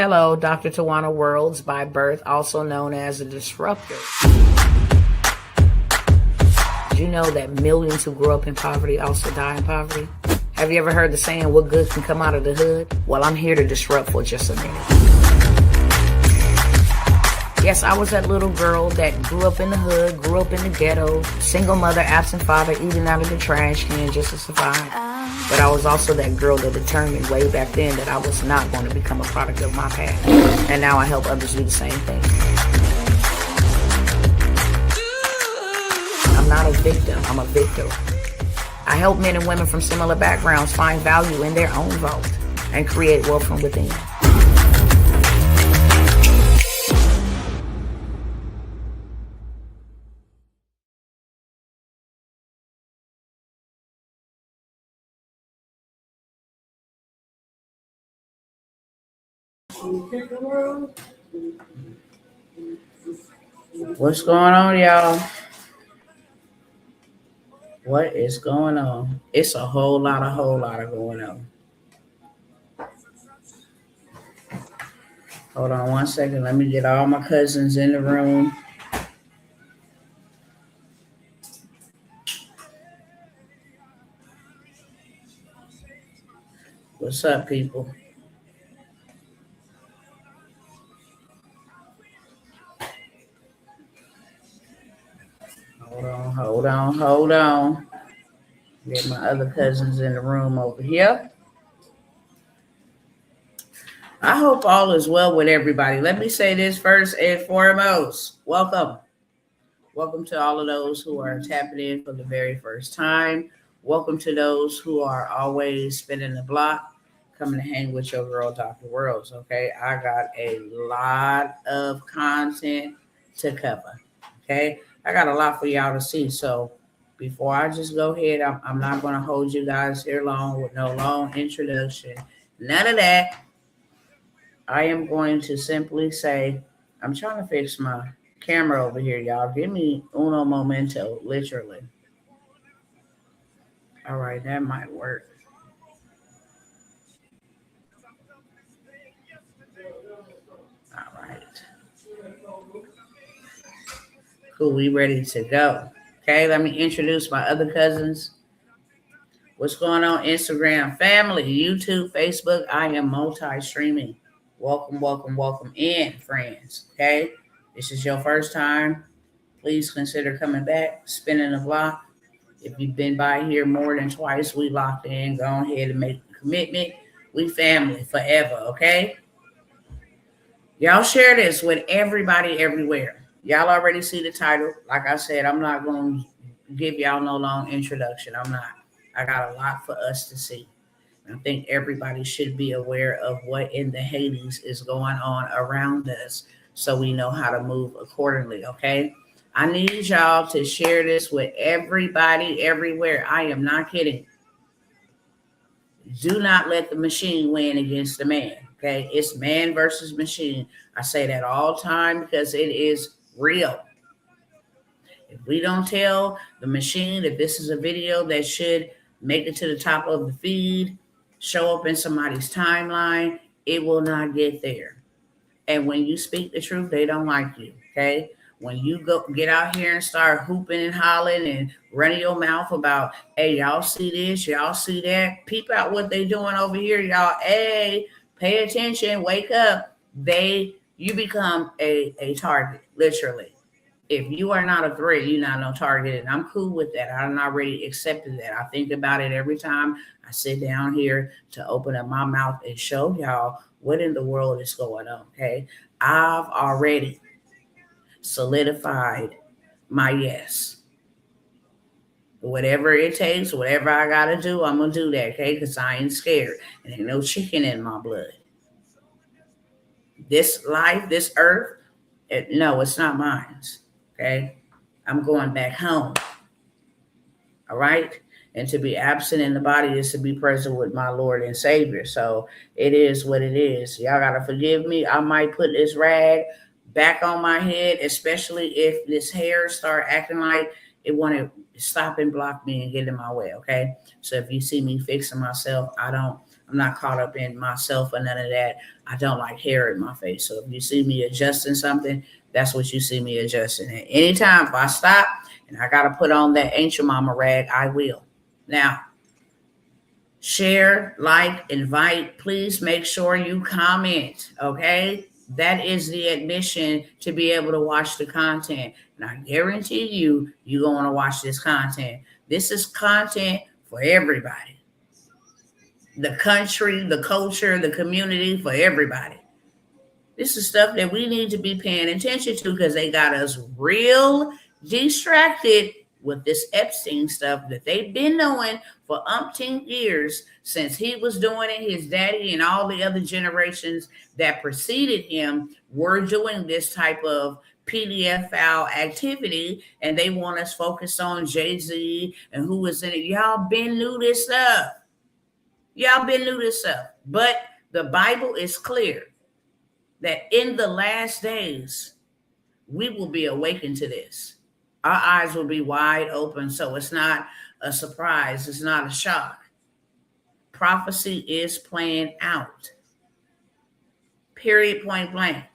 Hello, Dr. Tawana Worlds by birth, also known as a disruptor. Did you know that millions who grow up in poverty also die in poverty? Have you ever heard the saying, what good can come out of the hood? Well, I'm here to disrupt for just a minute. Yes, I was that little girl that grew up in the hood, grew up in the ghetto, single mother, absent father, eating out of the trash can just to survive. But I was also that girl that determined way back then that I was not going to become a product of my past. And now I help others do the same thing. I'm not a victim, I'm a victor. I help men and women from similar backgrounds find value in their own vault and create wealth from within. What's going on, y'all? What is going on? It's a whole lot of going on. Hold on one second. Let me get all my cousins in the room. What's up, people? Hold on. Get my other cousins in the room over here. I hope all is well with everybody. Let me say this first and foremost. Welcome. Welcome to all of those who are tapping in for the very first time. Welcome to those who are always spinning the block, coming to hang with your girl, Dr. Worlds. Okay, I got a lot of content to cover. Okay, I got a lot for y'all to see. So before I just go ahead, I'm not going to hold you guys here long with no long introduction. None of that. I am going to simply say, I'm trying to fix my camera over here, y'all. Give me uno momento, literally. All right, that might work. All right. Cool, we ready to go. Okay, let me introduce my other cousins. What's going on, Instagram family, YouTube, Facebook? I am multi-streaming. Welcome in, friends. Okay, this is your first time. Please consider coming back, spinning the block. If you've been by here more than twice, we locked in. Go ahead and make the commitment. We family forever, okay? Y'all share this with everybody everywhere. Y'all already see the title. Like I said, I'm not going to give y'all no long introduction. I'm not. I got a lot for us to see. I think everybody should be aware of what in the Hades is going on around us so we know how to move accordingly, okay? I need y'all to share this with everybody everywhere. I am not kidding. Do not let the machine win against the man, okay? It's man versus machine. I say that all the time because it is real. If we don't tell the machine that this is a video that should make it to the top of the feed, show up in somebody's timeline, it will not get there. And when you speak the truth, they don't like you, okay? When you go get out here and start hooping and hollering and running your mouth about, hey, y'all see this, y'all see that, peep out what they doing over here, y'all, hey, pay attention, wake up. You become a target, literally. If you are not a threat, you're not no target, and I'm cool with that. I'm already accepted that. I think about it every time I sit down here to open up my mouth and show y'all what in the world is going on, okay? I've already solidified my yes. Whatever it takes, whatever I got to do, I'm going to do that, okay? Because I ain't scared. And ain't no chicken in my blood. This life, this earth, no, it's not mine. Okay, I'm going back home. All right. And to be absent in the body is to be present with my Lord and Savior. So it is what it is. Y'all got to forgive me. I might put this rag back on my head, especially if this hair start acting like it want to stop and block me and get in my way. Okay. So if you see me fixing myself, I'm I'm not caught up in myself or none of that. I don't like hair in my face. So if you see me adjusting something, that's what you see me adjusting. And anytime if I stop and I got to put on that ancient mama rag, I will. Now, share, like, invite. Please make sure you comment, okay? That is the admission to be able to watch the content. And I guarantee you're going to watch this content. This is content for everybody. The country, the culture, the community, for everybody. This is stuff that we need to be paying attention to because they got us real distracted with this Epstein stuff that they've been doing for umpteen years since he was doing it. His daddy and all the other generations that preceded him were doing this type of PDF file activity, and they want us focused on Jay-Z and who was in it. Y'all been knew this stuff. But the Bible is clear that in the last days, we will be awakened to this. Our eyes will be wide open, so it's not a surprise. It's not a shock. Prophecy is playing out. Period, point blank.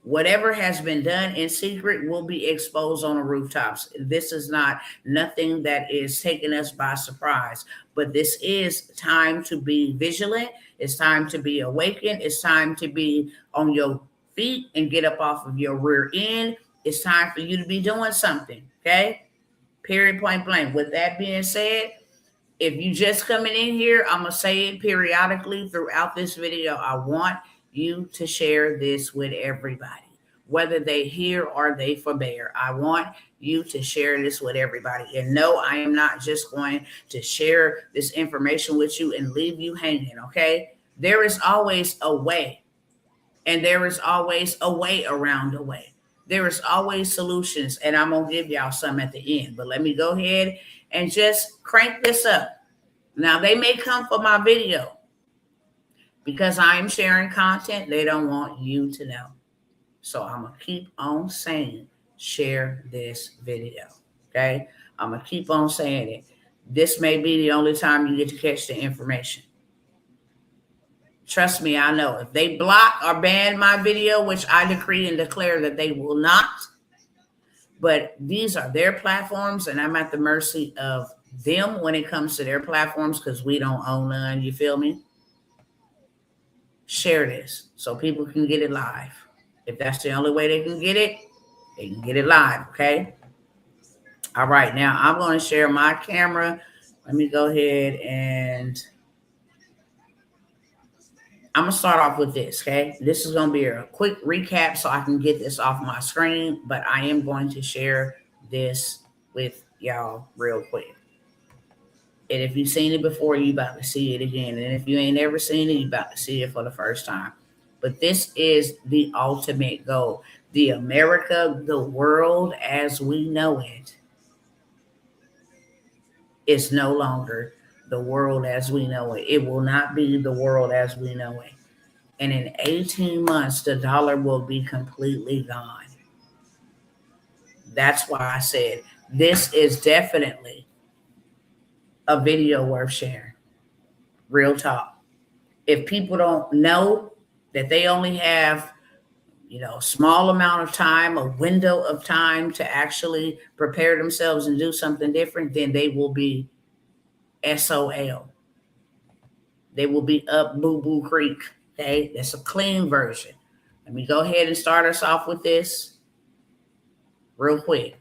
Whatever has been done in secret will be exposed on the rooftops. This is not nothing that is taking us by surprise, but this is time to be vigilant. It's time to be awakened. It's time to be on your feet and get up off of your rear end. It's time for you to be doing something, okay? Period, point blank. With that being said, if you just coming in here, I'm going to say it periodically throughout this video. I want you to share this with everybody, whether they hear or they forbear. I want you to share this with everybody. And no, I am not just going to share this information with you and leave you hanging, okay? There is always a way, and there is always a way around the way. There is always solutions, and I'm going to give y'all some at the end. But let me go ahead and just crank this up. Now, they may come for my video because I am sharing content they don't want you to know. So I'm going to keep on saying, share this video, okay? I'm going to keep on saying it. This may be the only time you get to catch the information. Trust me, I know. If they block or ban my video, which I decree and declare that they will not, but these are their platforms, and I'm at the mercy of them when it comes to their platforms because we don't own none, you feel me? Share this so people can get it live. If that's the only way they can get it live, okay? All right, now I'm going to share my camera. Let me go ahead and I'm going to start off with this, okay? This is going to be a quick recap so I can get this off my screen, but I am going to share this with y'all real quick. And if you've seen it before, you're about to see it again. And if you ain't ever seen it, you're about to see it for the first time. But this is the ultimate goal. The America, the world as we know it, is no longer the world as we know it. It will not be the world as we know it. And in 18 months, the dollar will be completely gone. That's why I said this is definitely a video worth sharing. Real talk. If people don't know that they only have, a small amount of time, a window of time to actually prepare themselves and do something different, then they will be SOL. They will be up boo-boo creek. Okay, that's a clean version. Let me go ahead and start us off with this real quick.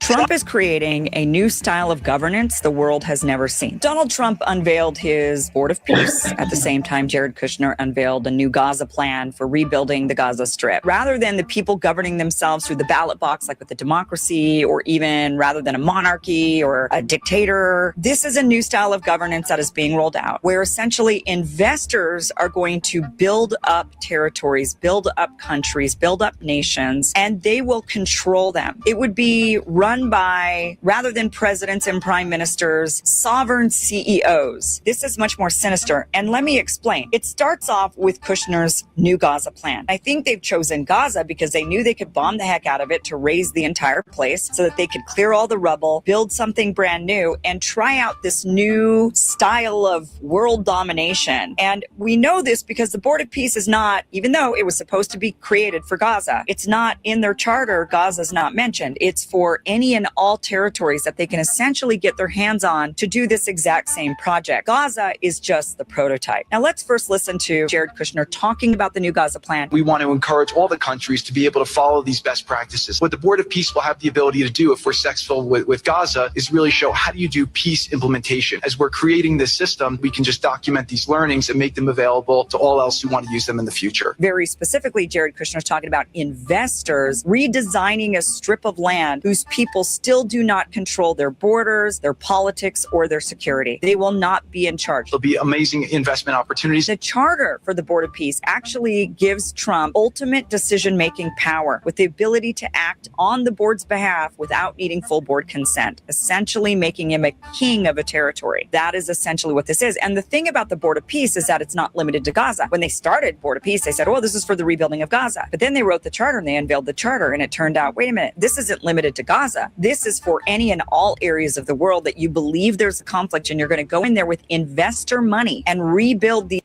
Trump is creating a new style of governance the world has never seen. Donald Trump unveiled his Board of Peace. At the same time, Jared Kushner unveiled a new Gaza plan for rebuilding the Gaza Strip. Rather than the people governing themselves through the ballot box, like with a democracy, or even rather than a monarchy or a dictator, this is a new style of governance that is being rolled out, where essentially investors are going to build up territories, build up countries, build up nations, and they will control them. It would be run run by, rather than presidents and prime ministers, sovereign CEOs. This is much more sinister. And let me explain. It starts off with Kushner's new Gaza plan. I think they've chosen Gaza because they knew they could bomb the heck out of it to raise the entire place so that they could clear all the rubble, build something brand new, and try out this new style of world domination. And we know this because the Board of Peace is not, even though it was supposed to be created for Gaza, it's not in their charter. Gaza's not mentioned. It's for any and all territories that they can essentially get their hands on to do this exact same project. Gaza is just the prototype. Now let's first listen to Jared Kushner talking about the new Gaza plan. We want to encourage all the countries to be able to follow these best practices. What the Board of Peace will have the ability to do if we're successful with Gaza is really show how do you do peace implementation. As we're creating this system, we can just document these learnings and make them available to all else who want to use them in the future. Very specifically, Jared Kushner is talking about investors redesigning a strip of land whose people still do not control their borders, their politics, or their security. They will not be in charge. There'll be amazing investment opportunities. The charter for the Board of Peace actually gives Trump ultimate decision-making power with the ability to act on the board's behalf without needing full board consent, essentially making him a king of a territory. That is essentially what this is. And the thing about the Board of Peace is that it's not limited to Gaza. When they started Board of Peace, they said, oh, this is for the rebuilding of Gaza. But then they wrote the charter and they unveiled the charter, and it turned out, wait a minute, this isn't limited to Gaza. This is for any and all areas of the world that you believe there's a conflict, and you're going to go in there with investor money and rebuild the.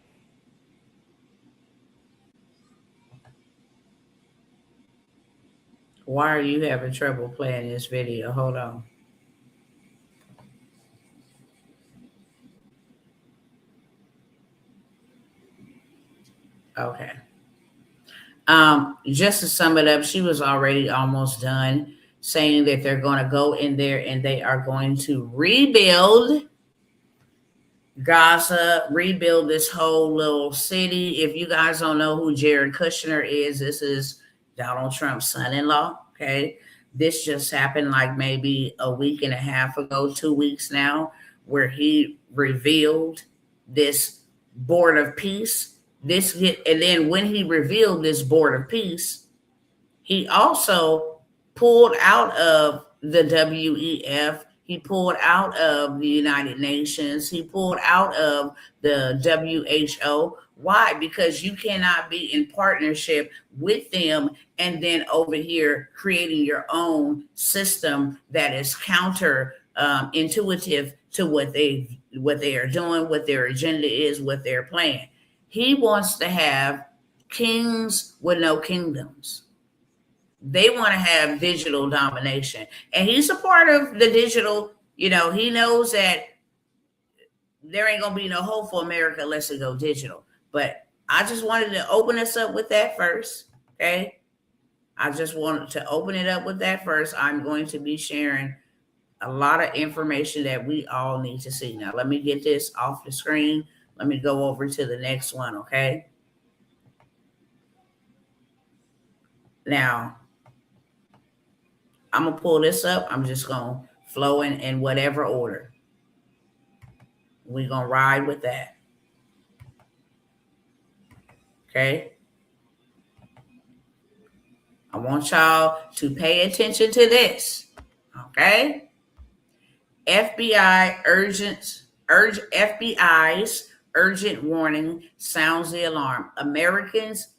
Why are you having trouble playing this video? Hold on. Okay. Just to sum it up, she was already almost done saying that they're going to go in there and they are going to rebuild Gaza, rebuild this whole little city. If you guys don't know who Jared Kushner is, this is Donald Trump's son-in-law. Okay. This just happened like maybe a week and a half ago, 2 weeks now, where he revealed this Board of Peace. And then when he revealed this Board of Peace, he also pulled out of the WEF. He pulled out of the United Nations. He pulled out of the WHO. Why? Because you cannot be in partnership with them and then over here creating your own system that is counter intuitive to what they are doing, what their agenda is, what their plan. He wants to have kings with no kingdoms. They want to have digital domination. And he's a part of the digital, he knows that there ain't going to be no hope for America unless it go digital. But I just wanted to open us up with that first, okay? I just wanted to open it up with that first. I'm going to be sharing a lot of information that we all need to see. Now, let me get this off the screen. Let me go over to the next one, okay? Now, I'm going to pull this up. I'm just going to flow in whatever order. We're going to ride with that. Okay? I want y'all to pay attention to this. Okay? FBI's urgent warning sounds the alarm. America's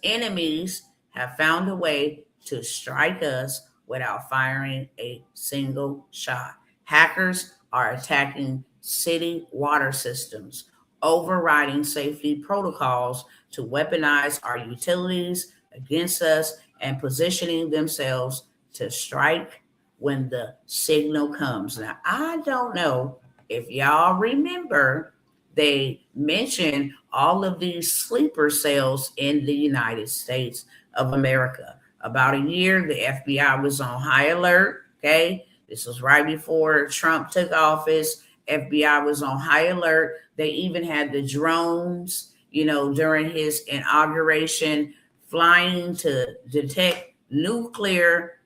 enemies have found a way to strike us without firing a single shot. Hackers are attacking city water systems, overriding safety protocols to weaponize our utilities against us, and positioning themselves to strike when the signal comes. Now, I don't know if y'all remember, they mentioned all of these sleeper cells in the United States of America. About a year, the FBI was on high alert, okay? This was right before Trump took office. FBI was on high alert. They even had the drones, during his inauguration, flying to detect nuclear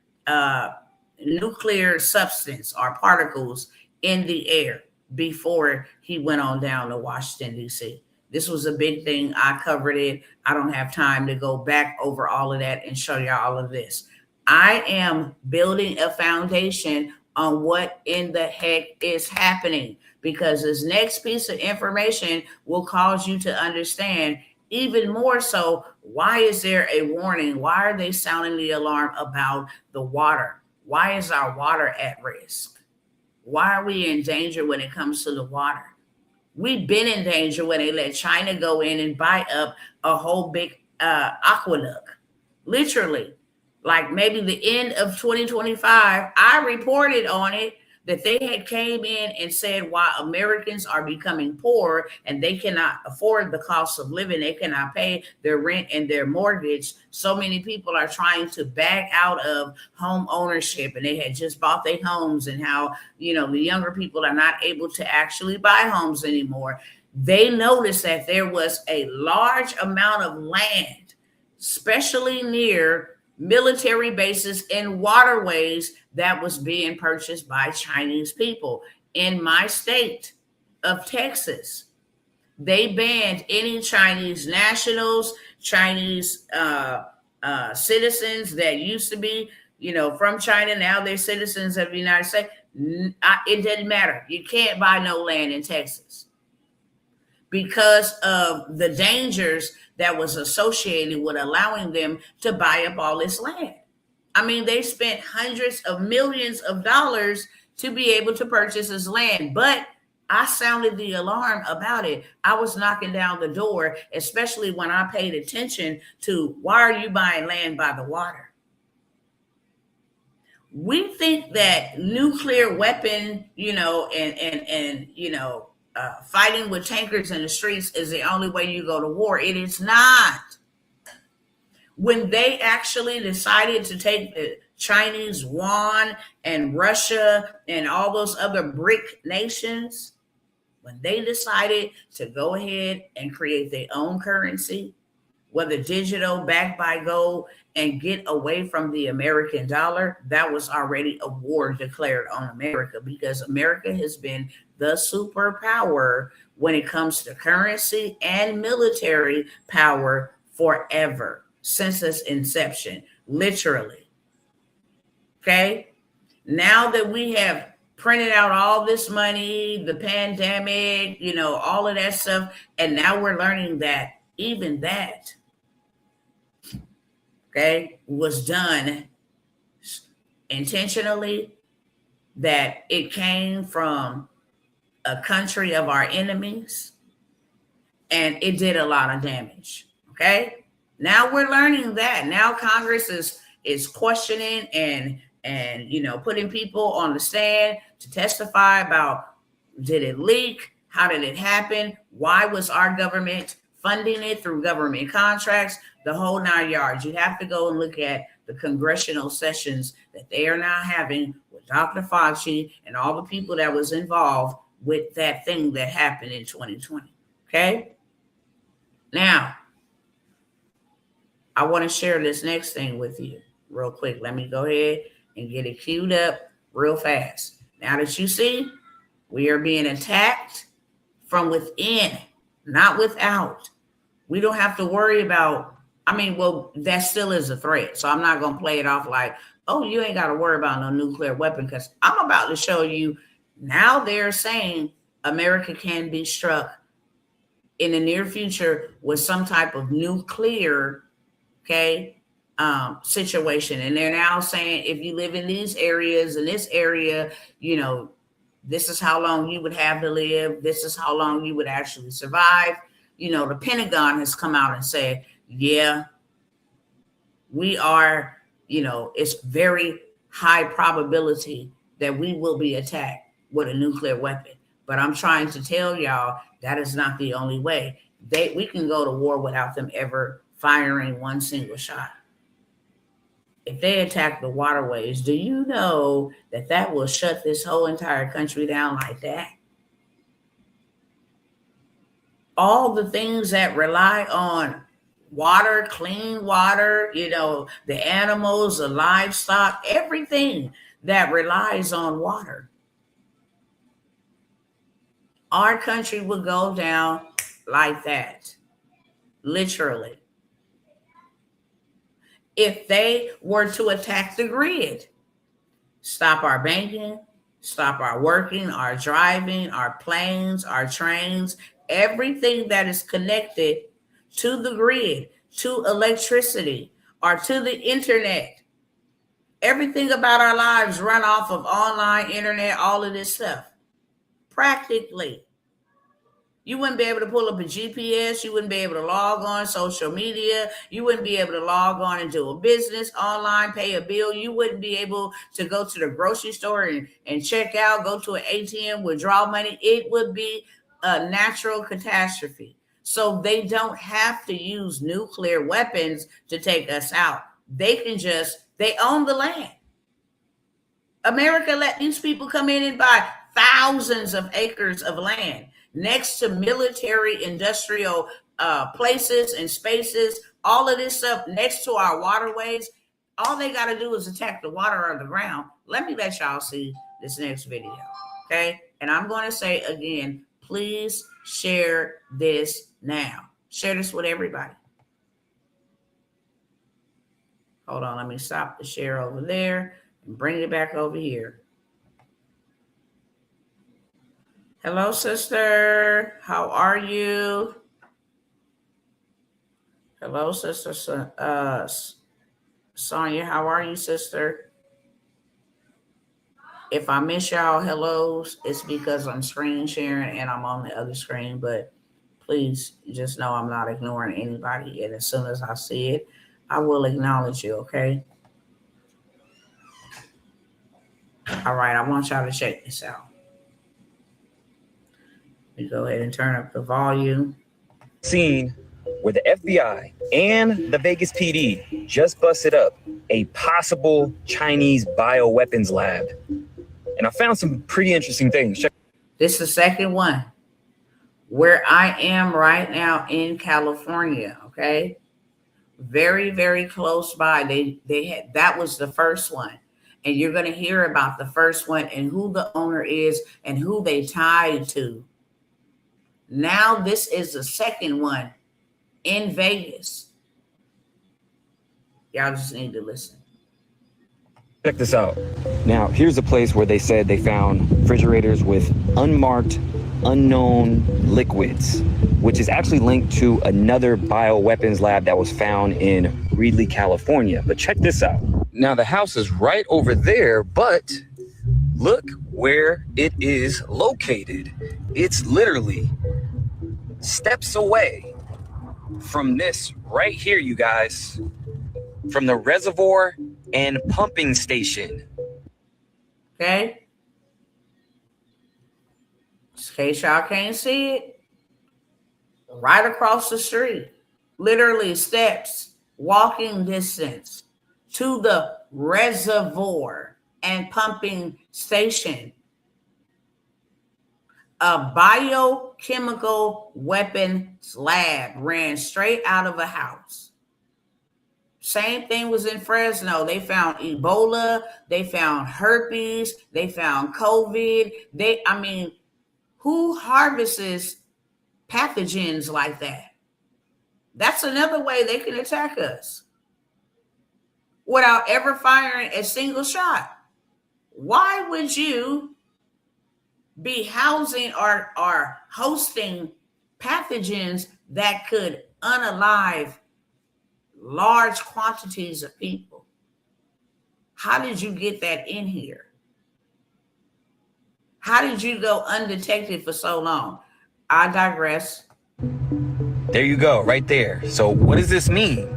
substance or particles in the air before he went on down to Washington, D.C. This was a big thing. I covered it. I don't have time to go back over all of that and show you all of this. I am building a foundation on what in the heck is happening, because this next piece of information will cause you to understand even more so, why is there a warning? Why are they sounding the alarm about the water? Why is our water at risk? Why are we in danger when it comes to the water? We've been in danger when they let China go in and buy up a whole big aqueduct. Literally, like maybe the end of 2025, I reported on it that they had came in and said why Americans are becoming poor and they cannot afford the cost of living. They cannot pay their rent and their mortgage. So many people are trying to back out of home ownership, and they had just bought their homes, and how, you know, the younger people are not able to actually buy homes anymore. They noticed that there was a large amount of land, especially near military bases and waterways, that was being purchased by Chinese people. In my state of Texas, they banned any Chinese nationals, Chinese citizens that used to be, you know, from China. Now they're citizens of the United States. It doesn't matter. You can't buy no land in Texas because of the dangers that was associated with allowing them to buy up all this land. I mean, they spent hundreds of millions of dollars to be able to purchase this land, but I sounded the alarm about it. I was knocking down the door, especially when I paid attention to, why are you buying land by the water? We think that nuclear weapon, you know, and you know, fighting with tankers in the streets is the only way you go to war. It is not. When they actually decided to take the Chinese yuan and Russia and all those other BRIC nations, when they decided to go ahead and create their own currency, whether digital, backed by gold, and get away from the American dollar, that was already a war declared on America, because America has been the superpower when it comes to currency and military power forever, since its inception, literally. Okay? Now that we have printed out all this money, the pandemic, you know, all of that stuff, and now we're learning that even that, okay, was done intentionally, that it came from a country of our enemies, and it did a lot of damage. Okay, now we're learning that. Now Congress is questioning and you know, putting people on the stand to testify about, did it leak? How did it happen? Why was our government funding it through government contracts? The whole 9 yards. You have to go and look at the congressional sessions that they are now having with Dr. Fauci and all the people that was involved with that thing that happened in 2020. Okay? Now, I want to share this next thing with you real quick. Let me go ahead and get it queued up real fast. Now that you see, we are being attacked from within, not without. We don't have to worry about, I mean, well, that still is a threat. So I'm not going to play it off like, oh, you ain't got to worry about no nuclear weapon, because I'm about to show you now they're saying America can be struck in the near future with some type of nuclear, okay, situation. And they're now saying, if you live in these areas, in this area, you know, this is how long you would have to live. This is how long you would actually survive. You know, the Pentagon has come out and said, yeah, we are, you know, it's very high probability that we will be attacked with a nuclear weapon. But I'm trying to tell y'all that is not the only way. We can go to war without them ever firing one single shot. If they attack the waterways, do you know that that will shut this whole entire country down like that? All the things that rely on water, clean water, you know, the animals, the livestock, everything that relies on water. Our country will go down like that, literally. if they were to attack the grid. Stop our banking, stop our working, our driving, our planes, our trains, everything that is connected to the grid, to electricity, or to the internet. Everything about our lives run off of online, internet, all of this stuff. Practically. You wouldn't be able to pull up a GPS. You wouldn't be able to log on social media. You wouldn't be able to log on and do a business online, pay a bill. You wouldn't be able to go to the grocery store and check out, go to an ATM, withdraw money. It would be a natural catastrophe. So they don't have to use nuclear weapons to take us out. They own the land. America let these people come in and buy thousands of acres of land next to military industrial places and spaces, all of this stuff next to our waterways. All they got to do is attack the water or the ground. Let me let y'all see this next video, okay? And I'm going to say again, please share this now. Share this with everybody. Hold on, let me stop the share over there and bring it back over here. Hello, sister. How are you? Hello, sister. Sonia, how are you, sister? If I miss y'all hellos, it's because I'm screen sharing and I'm on the other screen. But please just know I'm not ignoring anybody. And as soon as I see it, I will acknowledge you, okay? All right, I want y'all to check this out. Let me go ahead and turn up the volume. Scene where the FBI and the Vegas PD just busted up a possible Chinese bioweapons lab. And I found some pretty interesting things. This is the second one. Where I am right now in California, okay? Very, very close by. That was the first one. And you're going to hear about the first one and who the owner is and who they tied to. Now this is the second one in Vegas. Y'all just need to listen. Check this out. Now, here's a place where they said they found refrigerators with unmarked, unknown liquids, which is actually linked to another bioweapons lab that was found in Reedley, California. But check this out. Now, the house is right over there, but look where it is located. It's literally steps away from this right here, you guys, from the reservoir and pumping station. Okay? In case y'all can't see it, right across the street, literally steps, walking distance to the reservoir and pumping station. A biochemical weapons lab ran straight out of a house. Same thing was in Fresno. They found Ebola. They found herpes. They found COVID. Who harvests pathogens like that? That's another way they can attack us without ever firing a single shot. Why would you be housing or hosting pathogens that could unalive large quantities of people? How did you get that in here? How did you go undetected for so long? I digress. There you go, right there. So what does this mean?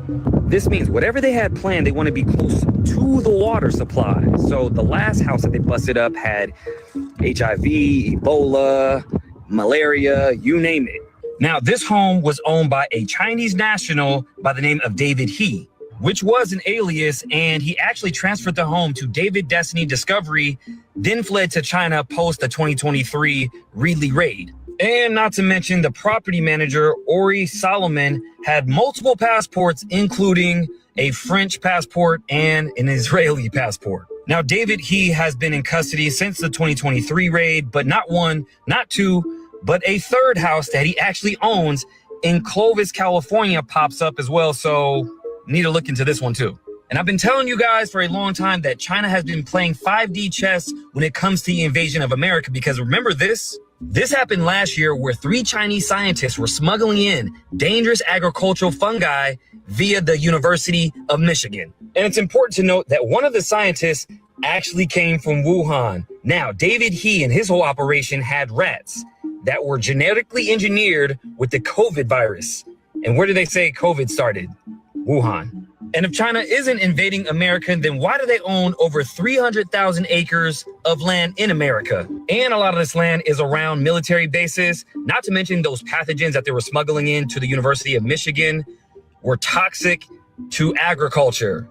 This means whatever they had planned, they want to be close to the water supply. So the last house that they busted up had HIV, Ebola, malaria, you name it. Now, this home was owned by a Chinese national by the name of David He, which was an alias, and he actually transferred the home to David Destiny Discovery, then fled to China post the 2023 Reedley raid. And not to mention the property manager, Ori Solomon, had multiple passports, including a French passport and an Israeli passport. Now, David He has been in custody since the 2023 raid, but not one, not two, but a third house that he actually owns in Clovis, California pops up as well. So need to look into this one too. And I've been telling you guys for a long time that China has been playing 5D chess when it comes to the invasion of America, because remember this? This happened last year where 3 Chinese scientists were smuggling in dangerous agricultural fungi via the University of Michigan. And it's important to note that one of the scientists actually came from Wuhan. Now, David He and his whole operation had rats that were genetically engineered with the COVID virus. And where do they say COVID started? Wuhan. And if China isn't invading America, then why do they own over 300,000 acres of land in America? And a lot of this land is around military bases, not to mention those pathogens that they were smuggling into the University of Michigan were toxic to agriculture,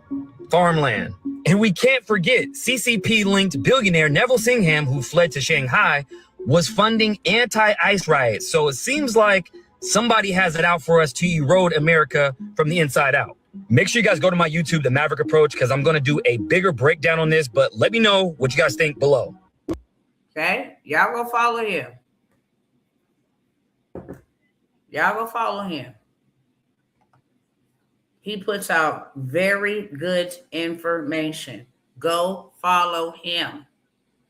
farmland. And we can't forget CCP-linked billionaire Neville Singham, who fled to Shanghai, was funding anti-ICE riots. So it seems like somebody has it out for us to erode America from the inside out. Make sure you guys go to my YouTube, The Maverick Approach, because I'm going to do a bigger breakdown on this, but let me know what you guys think below. Okay? Y'all go follow him. Y'all go follow him. He puts out very good information. Go follow him.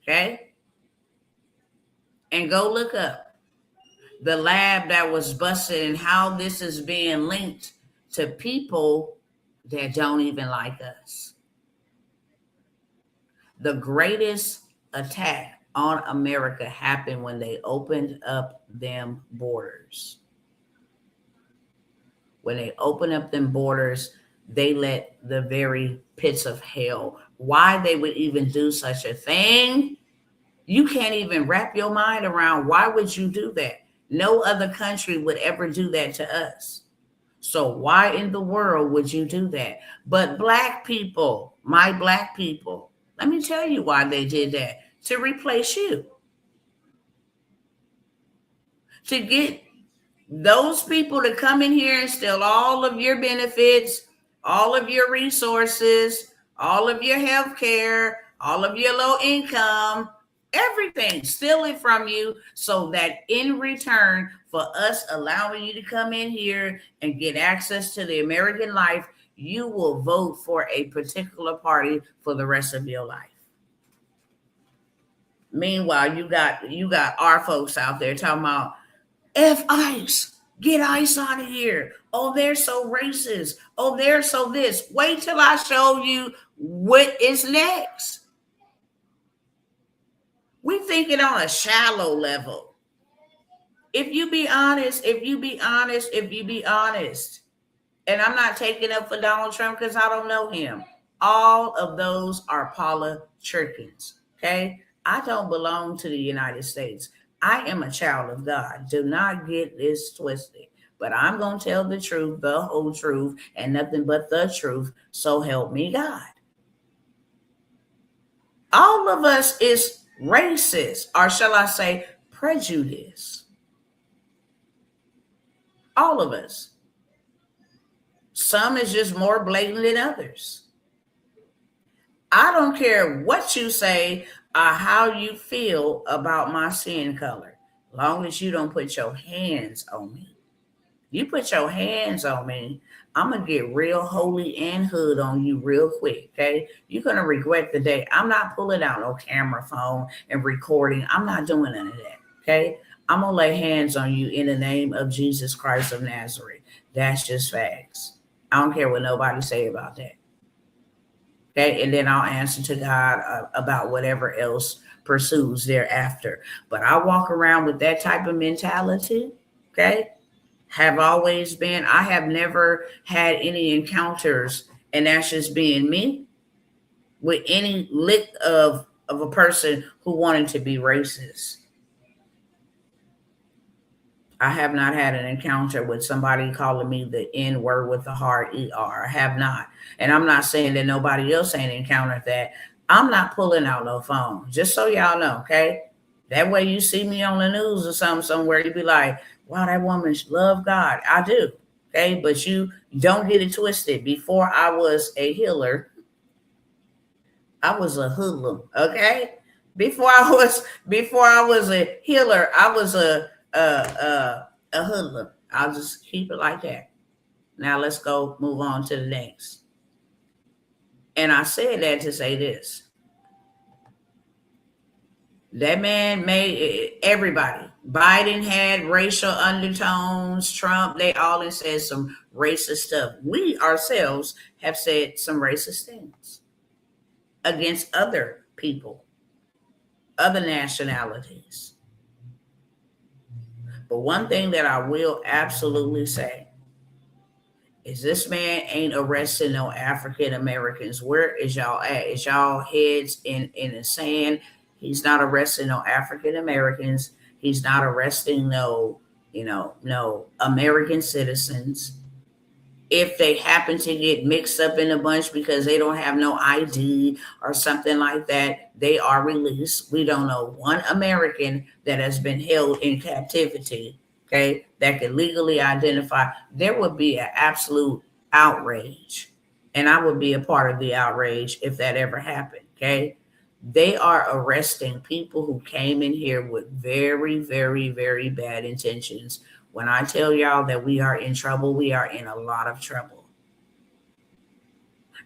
Okay? And go look up the lab that was busted and how this is being linked to people that don't even like us. The greatest attack on America happened when they opened up them borders. When they opened up them borders, they let the very pits of hell. Why they would even do such a thing, you can't even wrap your mind around. Why would you do that? No other country would ever do that to us. So why in the world would you do that? But black people, my black people, let me tell you why they did that. To replace you. To get those people to come in here and steal all of your benefits, all of your resources, all of your health care, all of your low income, everything, steal it from you, so that in return for us allowing you to come in here and get access to the American life, you will vote for a particular party for the rest of your life. Meanwhile, you got our folks out there talking about F ICE, get ICE out of here. Oh, they're so racist. Oh, they're so this. Wait till I show you what is next. We thinking on a shallow level. If you be honest, and I'm not taking up for Donald Trump because I don't know him. All of those are politicans, okay? I don't belong to the United States. I am a child of God. Do not get this twisted. But I'm going to tell the truth, the whole truth, and nothing but the truth. So help me God. All of us is racist, or shall I say prejudice. All of us. Some is just more blatant than others. I don't care what you say or how you feel about my skin color, long as you don't put your hands on me. You put your hands on me, I'm going to get real holy and hood on you real quick, okay? You're going to regret the day. I'm not pulling out no camera phone and recording. I'm not doing none of that, okay? I'm going to lay hands on you in the name of Jesus Christ of Nazareth. That's just facts. I don't care what nobody say about that, okay? And then I'll answer to God about whatever else pursues thereafter. But I walk around with that type of mentality, okay? Have always been. I have never had any encounters, and that's just being me, with any lick of a person who wanted to be racist. I have not had an encounter with somebody calling me the N word with the hard ER. I have not. And I'm not saying that nobody else ain't encountered that. I'm not pulling out no phone, just so y'all know, okay? That way you see me on the news or something somewhere, you be like, wow, that woman love God. I do. Okay. But you don't get it twisted. Before I was a healer, I was a hoodlum. Okay. Before I was a healer, I was a hoodlum. I'll just keep it like that. Now let's go move on to the next. And I said that to say this. That man made everybody. Biden had racial undertones. Trump, they all said some racist stuff. We ourselves have said some racist things against other people, other nationalities. But one thing that I will absolutely say is this man ain't arresting no African Americans. Where is y'all at? Is y'all heads in the sand? He's not arresting no African Americans. He's not arresting no American citizens. If they happen to get mixed up in a bunch because they don't have no ID or something like that, they are released. We don't know one American that has been held in captivity, okay, that can legally identify. There would be an absolute outrage, and I would be a part of the outrage if that ever happened, okay? They are arresting people who came in here with very, very, very bad intentions. When I tell y'all that we are in trouble, we are in a lot of trouble.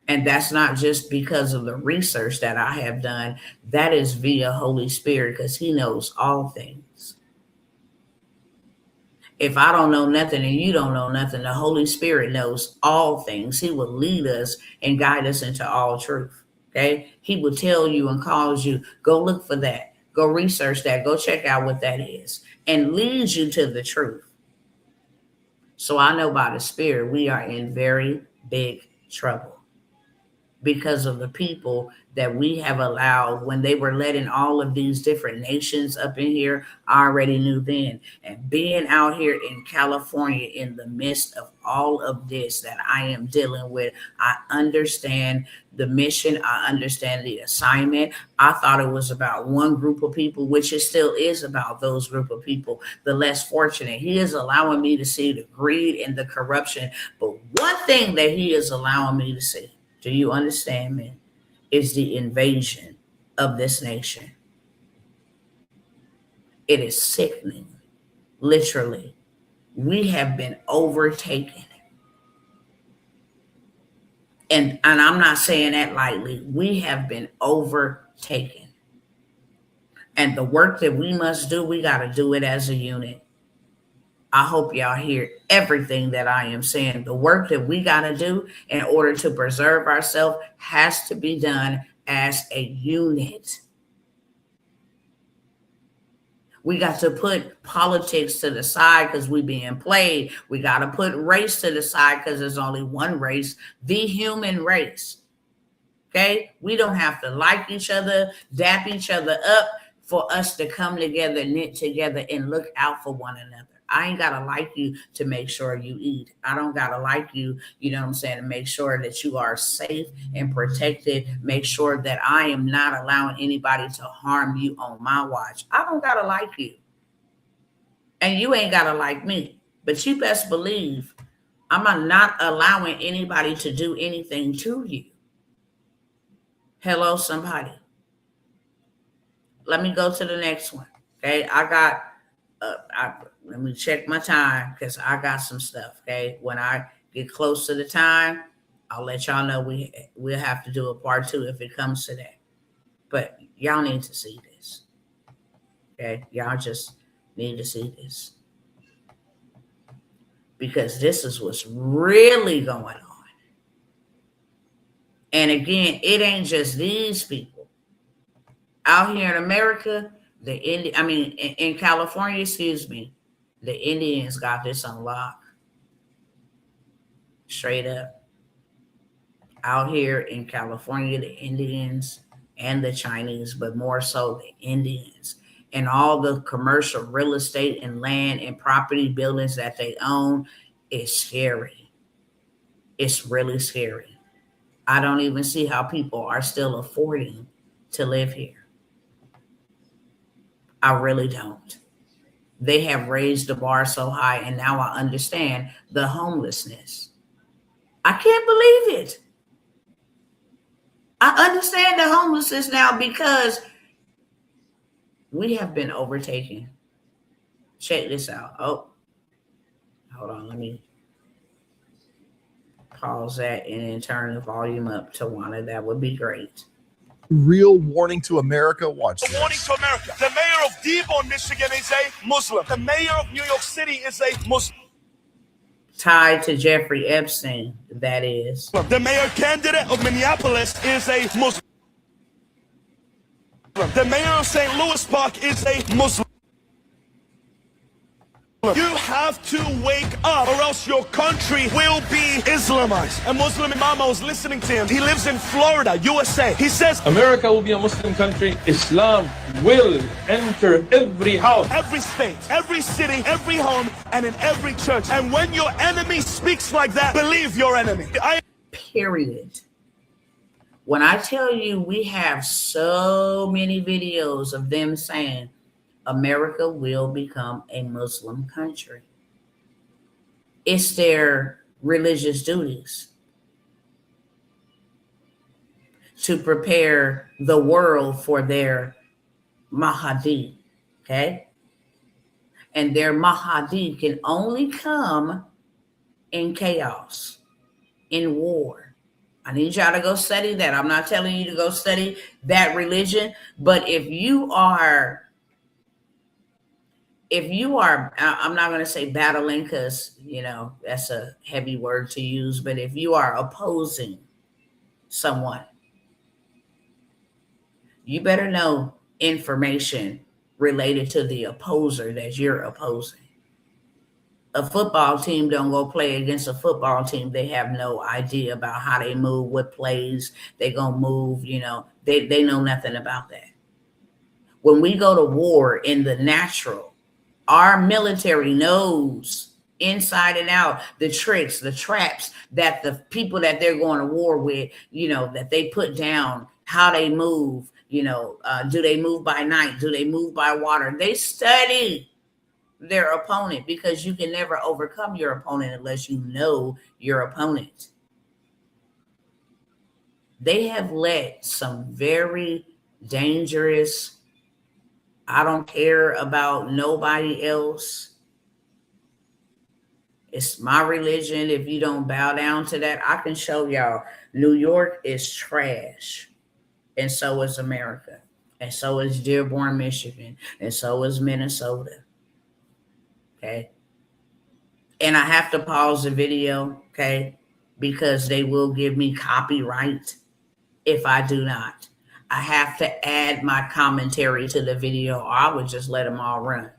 And that's not just because of the research that I have done. That is via Holy Spirit, because he knows all things. If I don't know nothing and you don't know nothing, the Holy Spirit knows all things. He will lead us and guide us into all truth. Okay? He will tell you and cause you, go look for that. Go research that. Go check out what that is. And lead you to the truth. So I know by the Spirit, we are in very big trouble because of the people that we have allowed. When they were letting all of these different nations up in here, I already knew then. And being out here in California in the midst of all of this that I am dealing with, I understand the mission. I understand the assignment. I thought it was about one group of people, which it still is about those group of people, the less fortunate. He is allowing me to see the greed and the corruption. But one thing that he is allowing me to see, do you understand me, is the invasion of this nation. It is sickening. Literally, we have been overtaken. And I'm not saying that lightly. We have been overtaken. And the work that we must do, we got to do it as a unit. I hope y'all hear everything that I am saying. The work that we got to do in order to preserve ourselves has to be done as a unit. We got to put politics to the side because we're being played. We got to put race to the side because there's only one race, the human race. Okay? We don't have to like each other, dap each other up for us to come together, knit together, and look out for one another. I ain't got to like you to make sure you eat. I don't got to like you, you know what I'm saying, to make sure that you are safe and protected. Make sure that I am not allowing anybody to harm you on my watch. I don't got to like you. And you ain't got to like me. But you best believe I'm not allowing anybody to do anything to you. Hello, somebody. Let me go to the next one. Okay, let me check my time because I got some stuff. Okay, when I get close to the time, I'll let y'all know we'll have to do a part 2 if it comes to that. But y'all need to see this. Okay, y'all just need to see this because this is what's really going on. And again, it ain't just these people out here in America. In California, the Indians got this on lock. Straight up. Out here in California, the Indians and the Chinese, but more so the Indians, and all the commercial real estate and land and property buildings that they own is scary. It's really scary. I don't even see how people are still affording to live here. I really don't. They have raised the bar so high, and now I understand the homelessness. I can't believe it. I understand the homelessness now because we have been overtaken. Check this out. Oh, hold on. pause that and then turn the volume up to Wanda. That would be great. Real warning to America. Watch this. Warning to America. The mayor of Dearborn, Michigan is a Muslim. The mayor of New York City is a Muslim. Tied to Jeffrey Epstein, that is. The mayor candidate of Minneapolis is a Muslim. The mayor of St. Louis Park is a Muslim. You have to wake up or else your country will be Islamized. A Muslim imam, I was listening to him. He lives in Florida, USA. He says, America will be a Muslim country. Islam will enter every house, every state, every city, every home, and in every church. And when your enemy speaks like that, believe your enemy. Period. When I tell you we have so many videos of them saying, America will become a Muslim country. It's their religious duties to prepare the world for their Mahdi, okay? And their Mahdi can only come in chaos, in war. I need y'all to go study that. I'm not telling you to go study that religion, but if you are, I'm not going to say battling because, you know, that's a heavy word to use, but if you are opposing someone, you better know information related to the opposer that you're opposing. A football team don't go play against a football team. They have no idea about how they move, what plays they going to move, you know, they know nothing about that. When we go to war in the natural, our military knows inside and out the tricks, the traps that the people that they're going to war with, you know, that they put down, how they move, you know, do they move by night? Do they move by water? They study their opponent because you can never overcome your opponent unless you know your opponent. They have let some very dangerous, I don't care about nobody else. It's my religion. If you don't bow down to that, I can show y'all. New York is trash. And so is America. And so is Dearborn, Michigan. And so is Minnesota. Okay. And I have to pause the video, okay, because they will give me copyright if I do not. I have to add my commentary to the video, or I would just let them all run.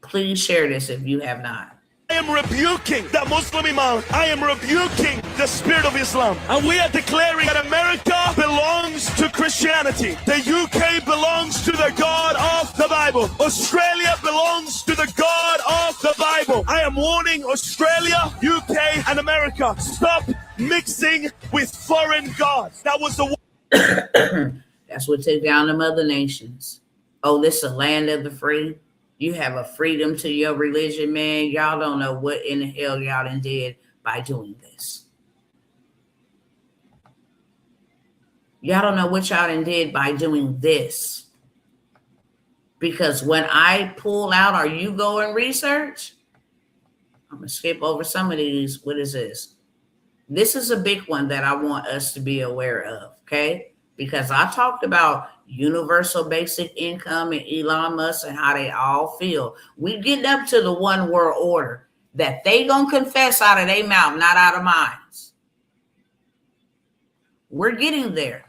Please share this if you have not. I am rebuking that Muslim imam. I am rebuking the spirit of Islam. And we are declaring that America belongs to Christianity. The UK belongs to the God of the Bible. Australia belongs to the God of the Bible. I am warning Australia, UK, and America. Stop mixing with foreign gods. That was the That's what took down the other nations. Oh, this is a land of the free. You have a freedom to your religion, man. Y'all don't know what in the hell y'all done did by doing this. Y'all don't know what y'all done did by doing this. Because when I pull out or you go and research, I'm going to skip over some of these. What is this? This is a big one that I want us to be aware of, okay? Because I talked about universal basic income and Elon Musk and how they all feel. We getting up to the one world order that they gonna confess out of their mouth, not out of minds. We're getting there.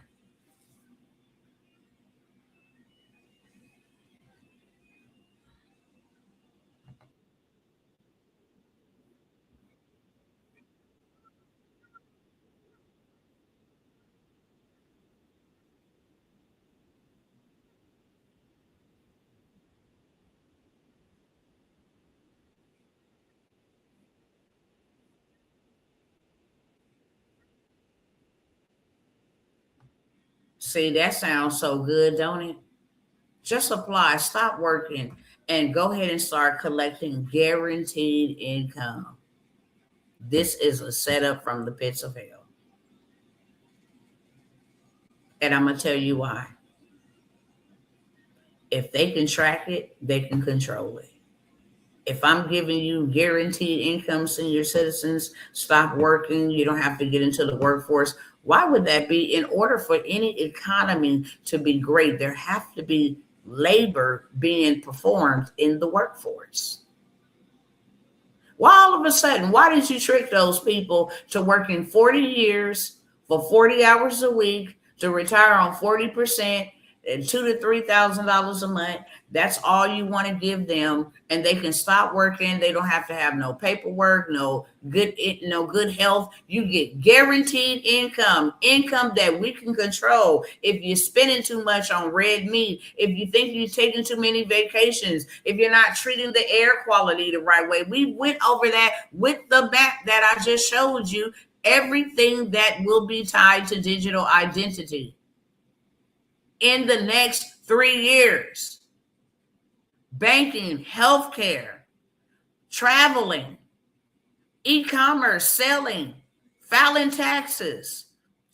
See, that sounds so good, don't it? Just apply, stop working, and go ahead and start collecting guaranteed income. This is a setup from the pits of hell. And I'm going to tell you why. If they can track it, they can control it. If I'm giving you guaranteed income, senior citizens, stop working, you don't have to get into the workforce. Why would that be? In order for any economy to be great, there have to be labor being performed in the workforce. Why all of a sudden, why did you trick those people to working 40 years for 40 hours a week to retire on 40% and $2,000 to $3,000 a month? That's all you want to give them, and they can stop working. They don't have to have no paperwork, no good health. You get guaranteed income that we can control. If you're spending too much on red meat, if you think you're taking too many vacations, if you're not treating the air quality the right way, we went over that with the map that I just showed you. Everything that will be tied to digital identity in the next 3 years. Banking, healthcare, traveling, e-commerce, selling, filing taxes,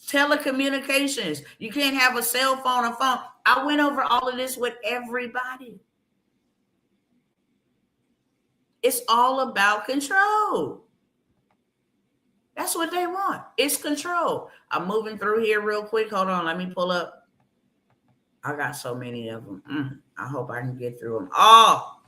telecommunications. You can't have a cell phone or phone. I went over all of this with everybody. It's all about control. That's what they want. It's control. I'm moving through here real quick. Hold on. Let me pull up. I got so many of them. I hope I can get through them all.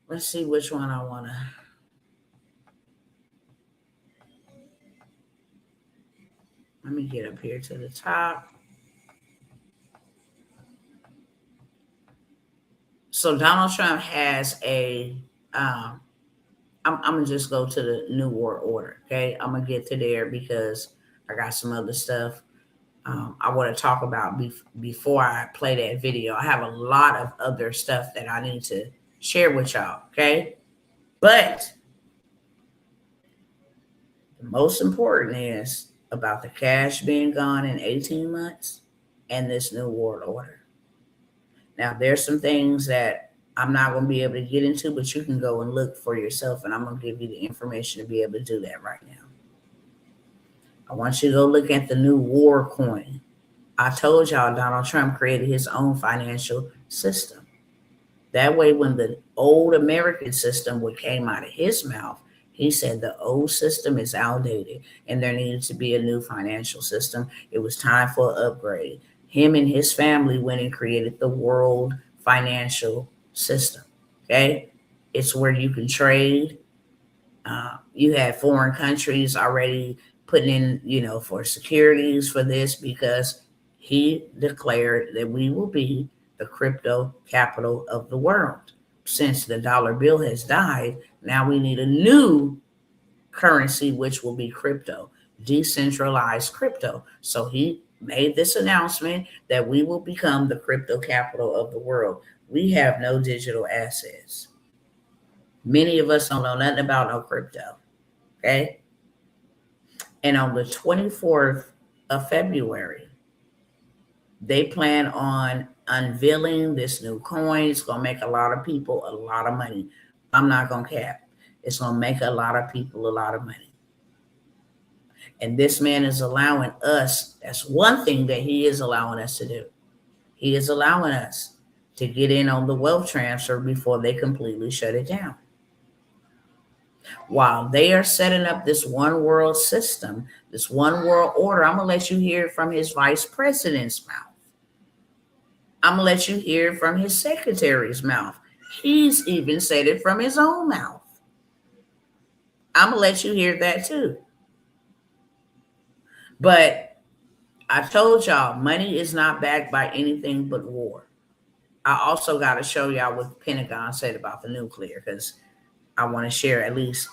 Let's see which one I want to. Let me get up here to the top. So Donald Trump has a, I'm going to just go to the New World Order, okay? I'm going to get to there because I got some other stuff I want to talk about before I play that video. I have a lot of other stuff that I need to share with y'all, okay? But the most important is about the cash being gone in 18 months and this New World Order. Now, there's some things that I'm not going to be able to get into, but you can go and look for yourself, and I'm going to give you the information to be able to do that right now. I want you to go look at the new war coin. I told y'all Donald Trump created his own financial system. That way, when the old American system came out of his mouth, he said the old system is outdated and there needed to be a new financial system. It was time for an upgrade. Him and his family went and created the world financial system. Okay. It's where you can trade. You had foreign countries already putting in, for securities for this because he declared that we will be the crypto capital of the world. Since the dollar bill has died, now we need a new currency, which will be crypto, decentralized crypto. So he made this announcement that we will become the crypto capital of the world. We have no digital assets. Many of us don't know nothing about no crypto. Okay. And on the 24th of February, they plan on unveiling this new coin. It's going to make a lot of people a lot of money. I'm not going to cap. It's going to make a lot of people a lot of money. And this man is allowing us, that's one thing that he is allowing us to do. He is allowing us to get in on the wealth transfer before they completely shut it down. While they are setting up this one world system, this one world order, I'm going to let you hear it from his vice president's mouth. I'm going to let you hear it from his secretary's mouth. He's even said it from his own mouth. I'm going to let you hear that too. But I told y'all, money is not backed by anything but war. I also got to show y'all what the Pentagon said about the nuclear, because I want to share at least,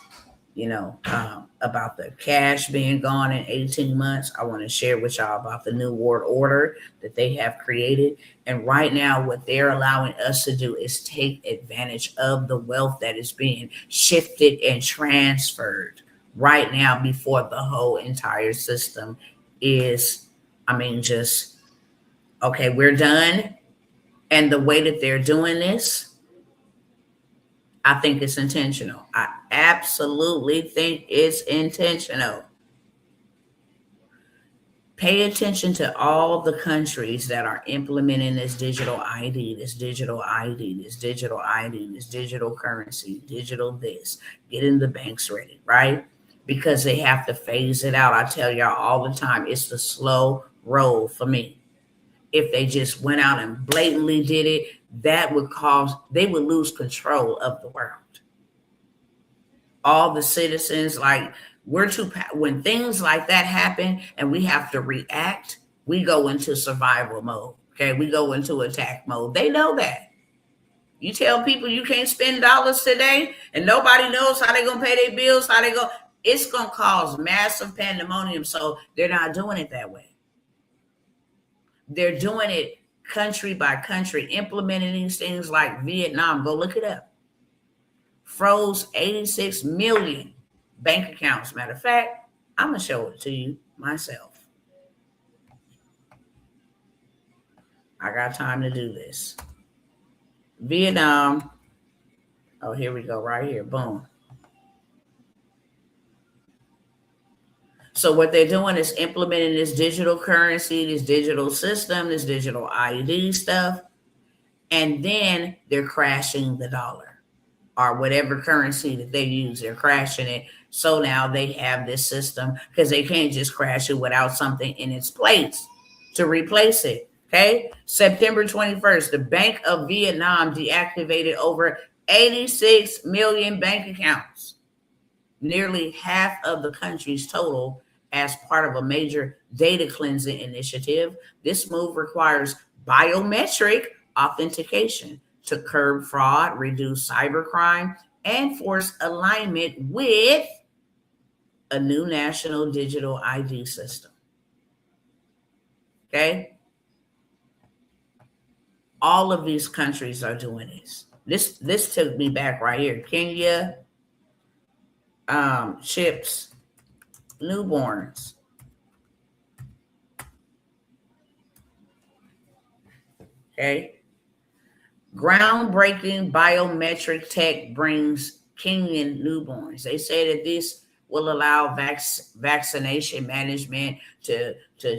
about the cash being gone in 18 months. I want to share with y'all about the new world order that they have created. And right now, what they're allowing us to do is take advantage of the wealth that is being shifted and transferred right now before the whole entire system is, okay, we're done. And the way that they're doing this, I think it's intentional. I absolutely think it's intentional. Pay attention to all the countries that are implementing this digital ID, this digital ID, this digital ID, this digital currency, digital this, getting the banks ready, right? Because they have to phase it out. I tell y'all all the time, it's the slow roll for me. If they just went out and blatantly did it, that would cause, they would lose control of the world. All the citizens, like, when things like that happen and we have to react, we go into survival mode. Okay, we go into attack mode. They know that. You tell people you can't spend dollars today and nobody knows how they're gonna pay their bills, how they go, it's gonna cause massive pandemonium. So they're not doing it that way. They're doing it country by country, implementing these things like Vietnam. Go look it up. Froze 86 million bank accounts. Matter of fact, I'm gonna show it to you myself. I got time to do this. Vietnam. Oh, here we go, right here. Boom. So what they're doing is implementing this digital currency, this digital system, this digital ID stuff, and then they're crashing the dollar or whatever currency that they use. They're crashing it. So now they have this system because they can't just crash it without something in its place to replace it. Okay. September 21st, the Bank of Vietnam deactivated over 86 million bank accounts, nearly half of the country's total, as part of a major data cleansing initiative. This move requires biometric authentication to curb fraud, reduce cybercrime, and force alignment with a new national digital ID system. Okay? All of these countries are doing this. This took me back right here. Kenya ships newborns. Okay. Groundbreaking biometric tech brings Kenyan newborns. They say that this will allow vaccination management to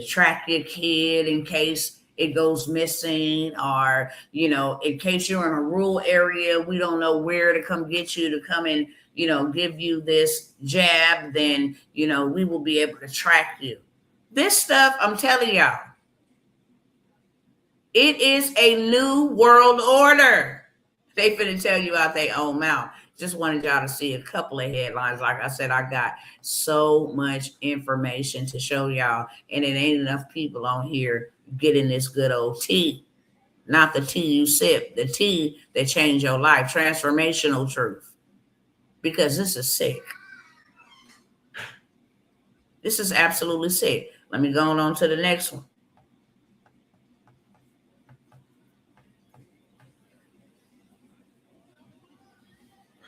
track your kid in case it goes missing, or, you know, in case you're in a rural area, we don't know where to come get you to come and, you know, give you this jab, then, you know, we will be able to track you. This stuff, I'm telling y'all, it is a new world order. They finna tell you out their own mouth. Just wanted y'all to see a couple of headlines. Like I said, I got so much information to show y'all, and it ain't enough people on here getting this good old tea. Not the tea you sip, the tea that changed your life, transformational truth. Because this is sick. This is absolutely sick. Let me go on to the next one.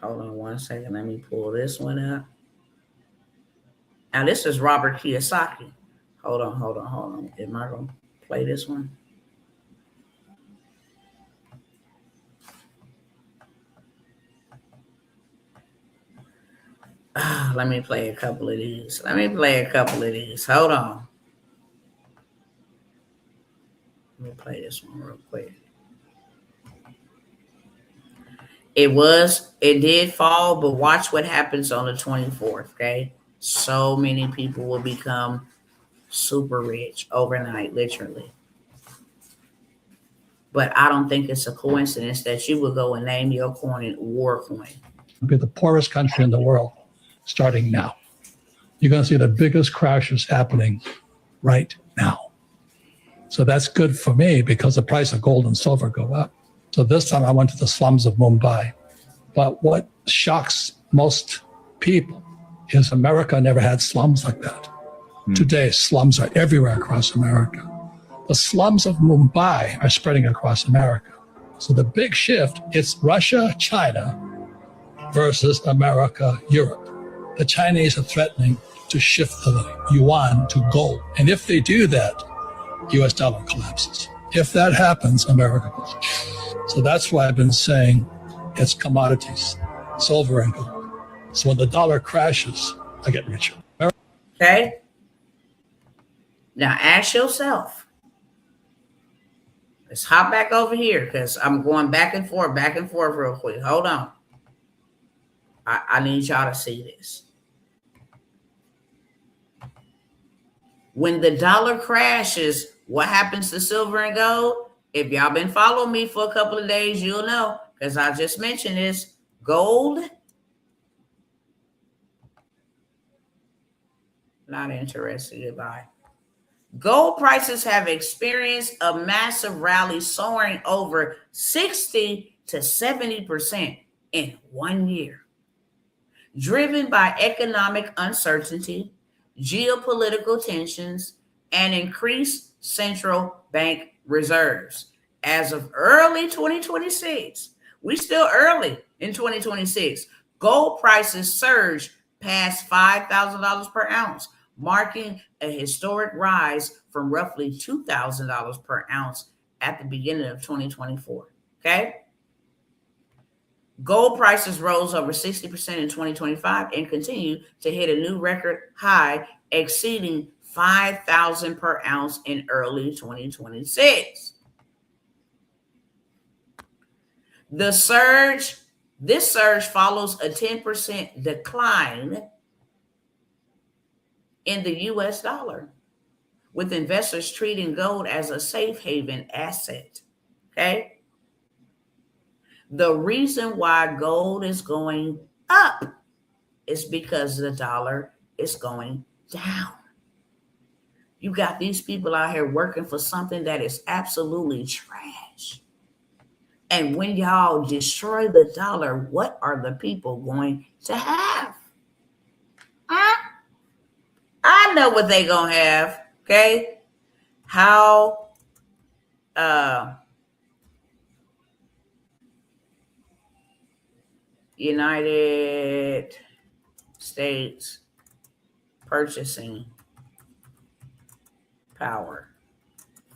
Hold on one second. Let me pull this one up. Now, this is Robert Kiyosaki. Hold on. Am I going to play this one? Let me play a couple of these. Hold on. Let me play this one real quick. It did fall, but watch what happens on the 24th, okay? So many people will become super rich overnight, literally. But I don't think it's a coincidence that you would go and name your coin war coin. Be the poorest country in the world starting now. You're going to see the biggest crashes happening right now. So that's good for me because the price of gold and silver go up. So this time I went to the slums of Mumbai. But what shocks most people is America never had slums like that. Today, slums are everywhere across America. The slums of Mumbai are spreading across America. So the big shift, it's Russia, China versus America, Europe. The Chinese are threatening to shift the yuan to gold. And if they do that, US dollar collapses. If that happens, America goes. So that's why I've been saying it's commodities, silver and gold. So when the dollar crashes, I get richer. Okay. Now ask yourself, let's hop back over here because I'm going back and forth real quick. Hold on. I need y'all to see this. When the dollar crashes, what happens to silver and gold? If y'all been following me for a couple of days, you'll know, because I just mentioned this. Gold, not interested. Goodbye. Gold prices have experienced a massive rally, soaring over 60 to 70% in 1 year, driven by economic uncertainty, geopolitical tensions, and increased central bank reserves. As of early 2026, we still early in 2026, gold prices surged past $5,000 per ounce, marking a historic rise from roughly $2,000 per ounce at the beginning of 2024. Okay? Gold prices rose over 60% in 2025 and continue to hit a new record high, exceeding $5,000 per ounce in early 2026. This surge follows a 10% decline in the US dollar, with investors treating gold as a safe haven asset. Okay? The reason why gold is going up is because the dollar is going down. You got these people out here working for something that is absolutely trash. And when y'all destroy the dollar, what are the people going to have? I know what they gonna have. Okay, how United States purchasing power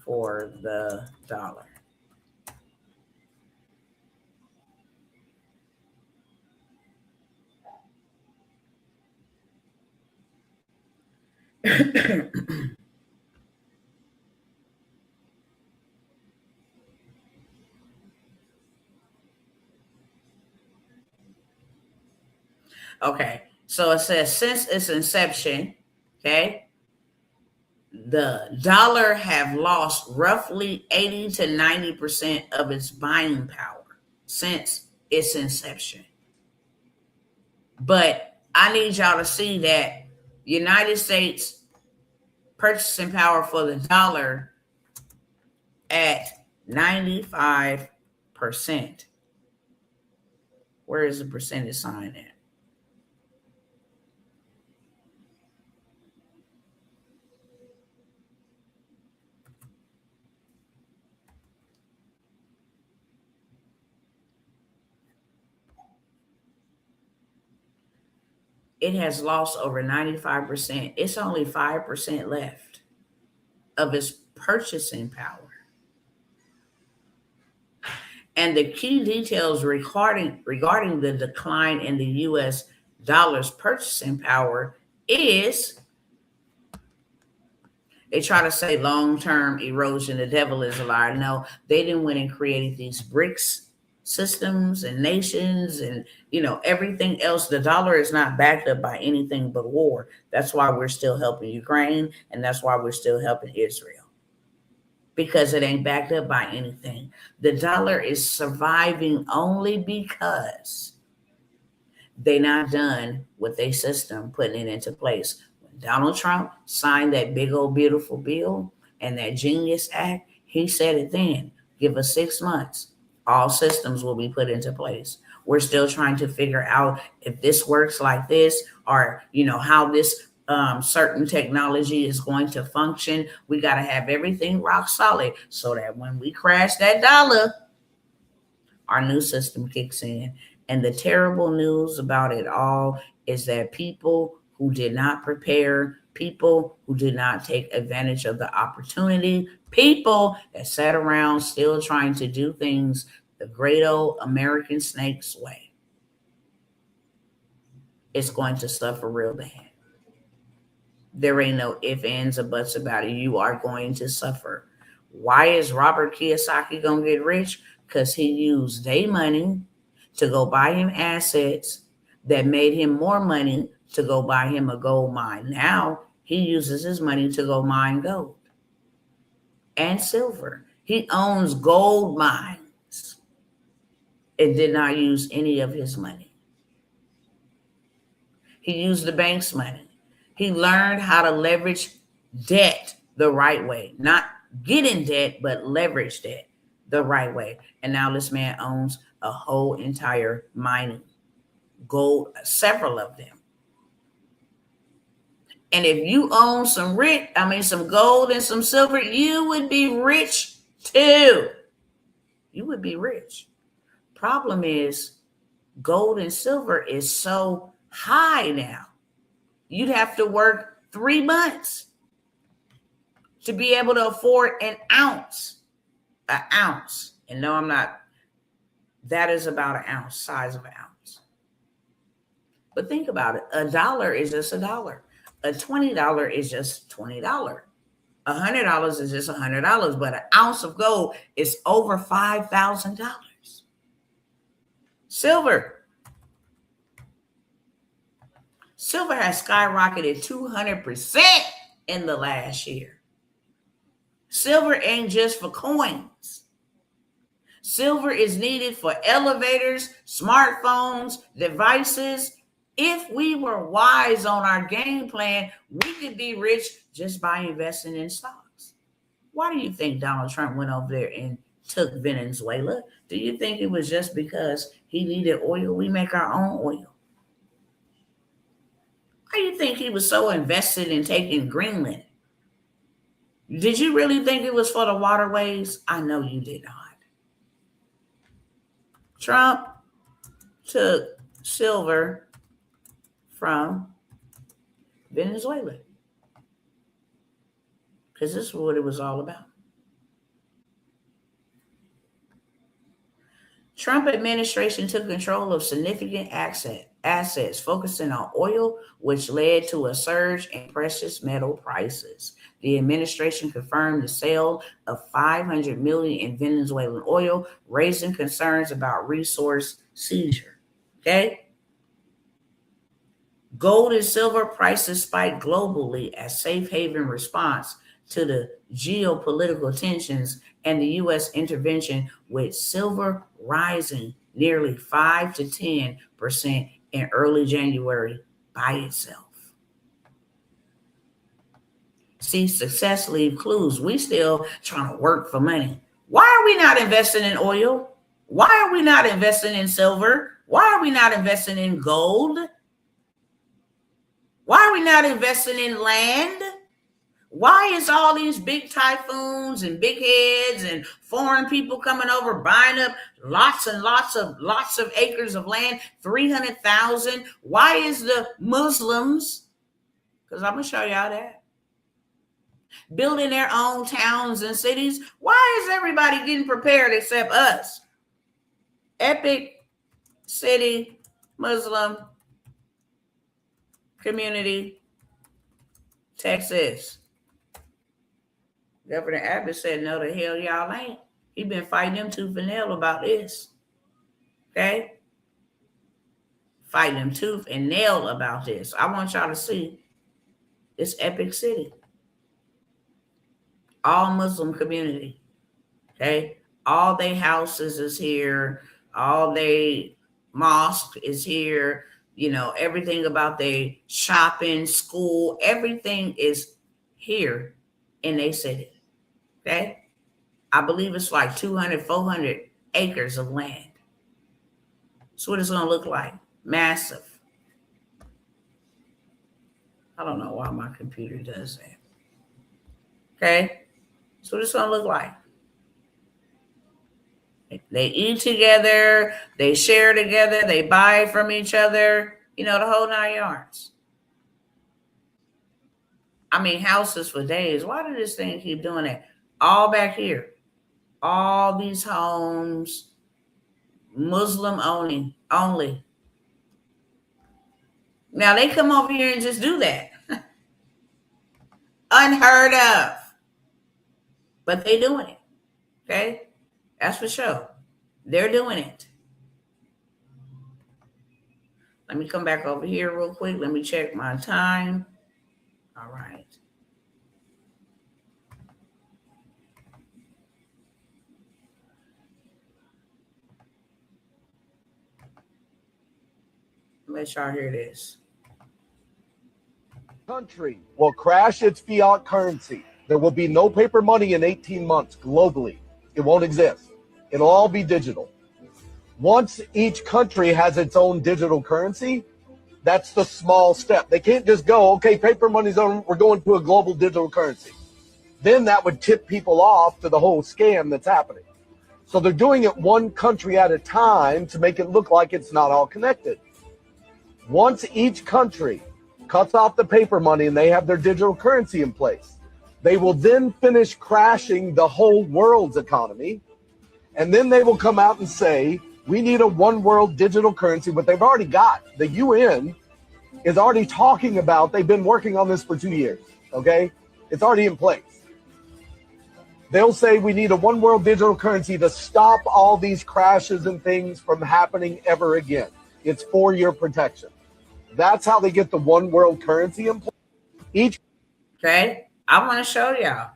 for the dollar. Okay, so it says since its inception, okay, the dollar have lost roughly 80 to 90% of its buying power since its inception. But I need y'all to see that United States purchasing power for the dollar at 95%. Where is the percentage sign at? It has lost over 95%. It's only 5% left of its purchasing power. And the key details regarding the decline in the US dollar's purchasing power is, they try to say long-term erosion. The devil is a liar. No, they didn't went and created these BRICS systems and nations and everything else. The dollar is not backed up by anything but war. That's why we're still helping Ukraine, and that's why we're still helping Israel, because it ain't backed up by anything. The dollar is surviving only because they not done with their system, putting it into place. When Donald Trump signed that big old beautiful bill and that Genius Act, he said it then, give us 6 months. All systems will be put into place. We're still trying to figure out if this works like this, or how this certain technology is going to function. We got to have everything rock solid so that when we crash that dollar, our new system kicks in. And the terrible news about it all is that people who did not prepare, people who did not take advantage of the opportunity, people that sat around still trying to do things the great old American snake's way, it's going to suffer real bad. There ain't no ifs, ands, or buts about it. You are going to suffer. Why is Robert Kiyosaki going to get rich? Because he used their money to go buy him assets that made him more money to go buy him a gold mine. Now he uses his money to go mine gold and silver. He owns gold mines and did not use any of his money. He used the bank's money. He learned how to leverage debt the right way, not get in debt, but leverage debt the right way. And now this man owns a whole entire mining gold, several of them. And if you own some gold and some silver, you would be rich too. You would be rich. Problem is, gold and silver is so high now. You'd have to work 3 months to be able to afford an ounce. An ounce. And no, I'm not. That is about an ounce, size of an ounce. But think about it. $1 is just $1. A $20 is just $20. $100 is just $100. But an ounce of gold is over $5,000. Silver has skyrocketed 200% in the last year. Silver ain't just for coins. Silver is needed for elevators, smartphones, devices. If we were wise on our game plan, we could be rich just by investing in stocks. Why do you think Donald Trump went over there and took Venezuela? Do you think it was just because he needed oil? We make our own oil. Why do you think he was so invested in taking Greenland? Did you really think it was for the waterways? I know you did not. Trump took silver from Venezuela because this is what it was all about. Trump administration took control of significant assets focusing on oil, which led to a surge in precious metal prices. The administration confirmed the sale of $500 million in Venezuelan oil, raising concerns about resource seizure. Okay? Gold and silver prices spiked globally as safe haven response to the geopolitical tensions and the U.S. intervention, with silver rising nearly 5 to 10% in early January by itself. See, success leaves clues. We still trying to work for money. Why are we not investing in oil? Why are we not investing in silver? Why are we not investing in gold? Why are we not investing in land? Why is all these big typhoons and big heads and foreign people coming over buying up lots and lots of acres of land, 300,000? Why is the Muslims, because I'm going to show y'all that, building their own towns and cities? Why is everybody getting prepared except us? Epic City Muslim Community, Texas. Governor Abbott said, no, the hell y'all ain't. He been fighting them tooth and nail about this. Okay? Fighting them tooth and nail about this. I want y'all to see this Epic City. All Muslim community. Okay? All they houses is here. All they mosque is here. You know, everything about their shopping, school, everything is here in their city. Okay? I believe it's like 200, 400 acres of land. That's what it's going to look like. Massive. I don't know why my computer does that. Okay? That's what it's going to look like. They eat together. They share together. They buy from each other. You know, the whole 9 yards. I mean, houses for days. Why did this thing keep doing that? All back here. All these homes, Muslim only. Now, they come over here and just do that. Unheard of. But they doing it. Okay? That's for sure. They're doing it. Let me come back over here real quick. Let me check my time. All right. Let y'all hear this. Country will crash its fiat currency. There will be no paper money in 18 months globally. It won't exist. It'll all be digital. Once each country has its own digital currency, that's the small step. They can't just go, okay, paper money's on, we're going to a global digital currency. Then that would tip people off to the whole scam that's happening. So they're doing it one country at a time to make it look like it's not all connected. Once each country cuts off the paper money and they have their digital currency in place, they will then finish crashing the whole world's economy. And then they will come out and say, we need a one world digital currency, but they've already got. The UN is already talking about, they've been working on this for 2 years, okay? It's already in place. They'll say we need a one world digital currency to stop all these crashes and things from happening ever again. It's for your protection. That's how they get the one world currency in place. Okay, I want to show y'all.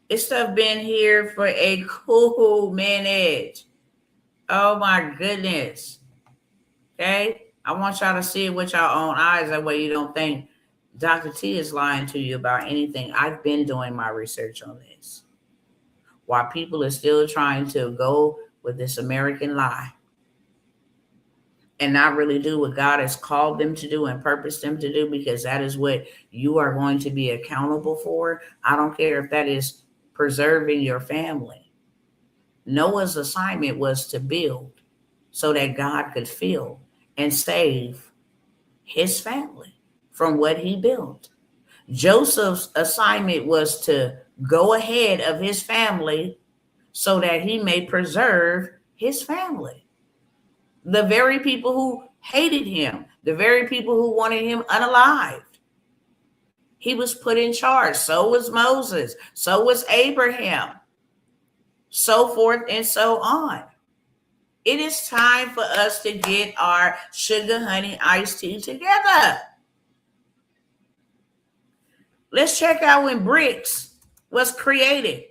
This stuff been here for a cool minute. Oh my goodness. Okay, I want y'all to see it with your own eyes. That way you don't think Dr. T is lying to you about anything. I've been doing my research on this. While people are still trying to go with this American lie and not really do what God has called them to do and purposed them to do, because that is what you are going to be accountable for. I don't care if that is preserving your family. Noah's assignment was to build so that God could fill and save his family from what he built. Joseph's assignment was to go ahead of his family so that he may preserve his family. The very people who hated him, the very people who wanted him unalived, he was put in charge. So was Moses. So was Abraham. So forth and so on. It is time for us to get our sugar, honey, iced tea together. Let's check out when BRICS was created.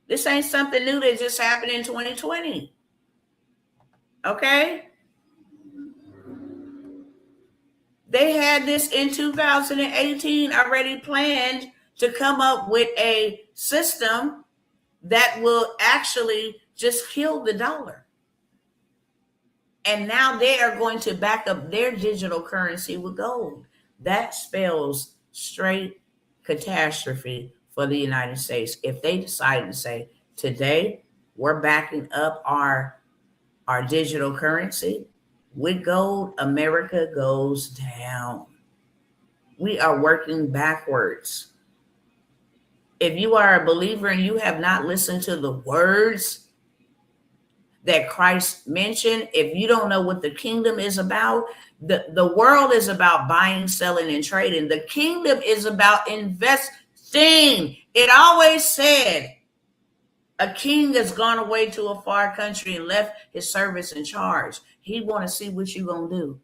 This ain't something new that just happened in 2020. Okay? They had this in 2018 already planned to come up with a system that will actually just kill the dollar. And now they are going to back up their digital currency with gold. That spells straight catastrophe for the United States. If they decide to say, today, we're backing up our digital currency with gold, America goes down. We are working backwards. If you are a believer and you have not listened to the words that Christ mentioned, if you don't know what the kingdom is about, the world is about buying, selling, and trading. The kingdom is about investing. It always said, a king has gone away to a far country and left his servants in charge. He want to see what you going to do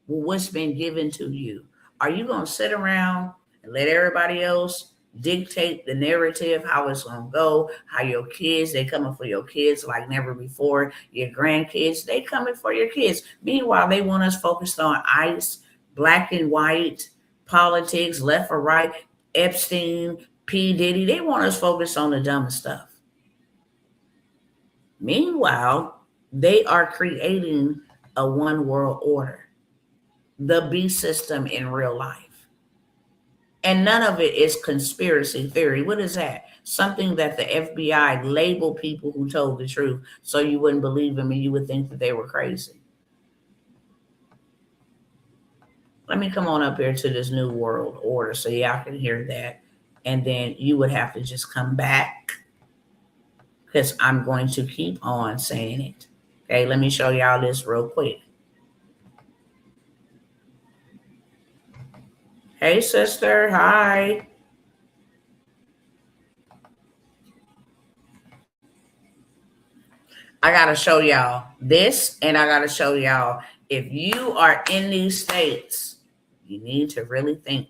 with what's been given to you. Are you going to sit around and let everybody else dictate the narrative, how it's going to go, how your kids, they coming for your kids like never before, your grandkids, they coming for your kids. Meanwhile, they want us focused on ICE, black and white, politics, left or right, Epstein, P. Diddy. They want us focused on the dumb stuff. Meanwhile, they are creating a one world order, the beast system in real life. And none of it is conspiracy theory. What is that? Something that the FBI labeled people who told the truth so you wouldn't believe them and you would think that they were crazy. Let me come on up here to this new world order so y'all can hear that. And then you would have to just come back because I'm going to keep on saying it. Okay, let me show y'all this real quick. Hey, sister. Hi. I got to show y'all this, and I got to show y'all if you are in these states, you need to really think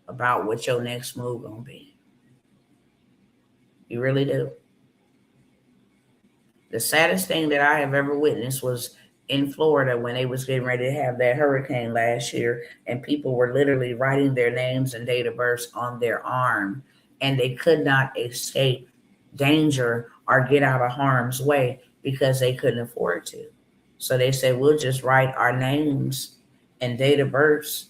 about what your next move going to be. You really do. The saddest thing that I have ever witnessed was in Florida when they was getting ready to have that hurricane last year, and people were literally writing their names and date of birth on their arm, and they could not escape danger or get out of harm's way because they couldn't afford to. So they said, we'll just write our names and date of births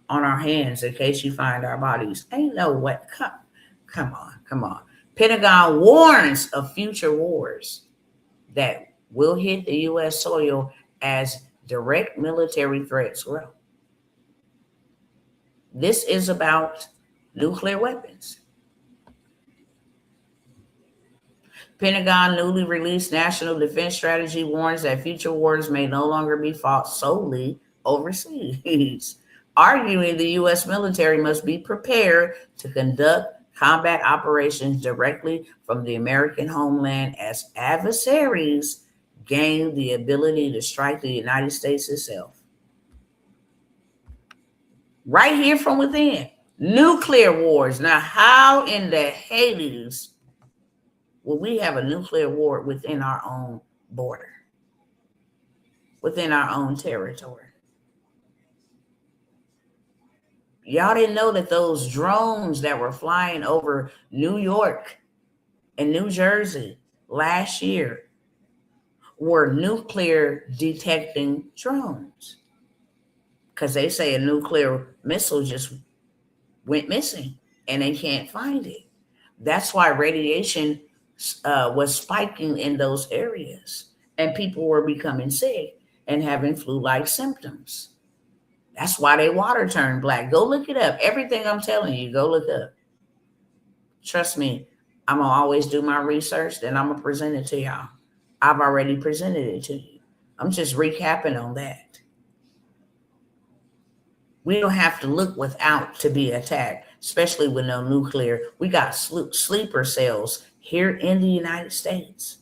on our hands in case you find our bodies. Ain't no what. Come on. Pentagon warns of future wars that will hit the U.S. soil as direct military threats grow. This is about nuclear weapons. Pentagon newly released National Defense Strategy warns that future wars may no longer be fought solely overseas, arguing the U.S. military must be prepared to conduct combat operations directly from the American homeland as adversaries gain the ability to strike the United States itself. Right here from within. Nuclear wars. Now, how in the Hades will we have a nuclear war within our own border, within our own territory? Y'all didn't know that those drones that were flying over New York and New Jersey last year were nuclear detecting drones, because they say a nuclear missile just went missing and they can't find it. That's why radiation was spiking in those areas and people were becoming sick and having flu-like symptoms. That's why their water turned black. Go look it up. Everything I'm telling you, go look up. Trust me, I'm going to always do my research, then I'm going to present it to y'all. I've already presented it to you. I'm just recapping on that. We don't have to look without to be attacked, especially with no nuclear. We got sleeper cells here in the United States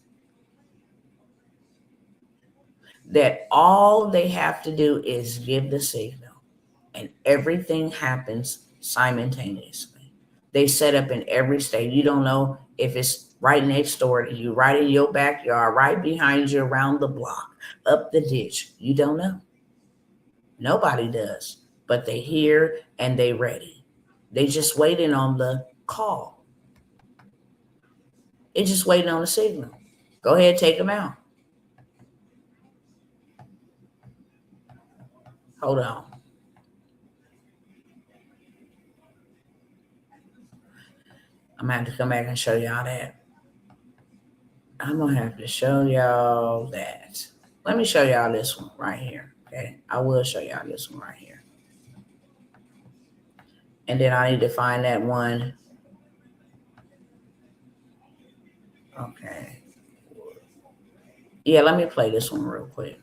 that all they have to do is give the signal, and everything happens simultaneously. They set up in every state. You don't know if it's right next door to you, right in your backyard, right behind you, around the block, up the ditch. You don't know. Nobody does, but they hear and they ready. They just waiting on the call. They just waiting on the signal. Go ahead, take them out. Hold on. I'm going to have to come back and show y'all that. I'm going to have to show y'all that. Let me show y'all this one right here. Okay. I will show y'all this one right here. And then I need to find that one. Okay. Yeah, let me play this one real quick.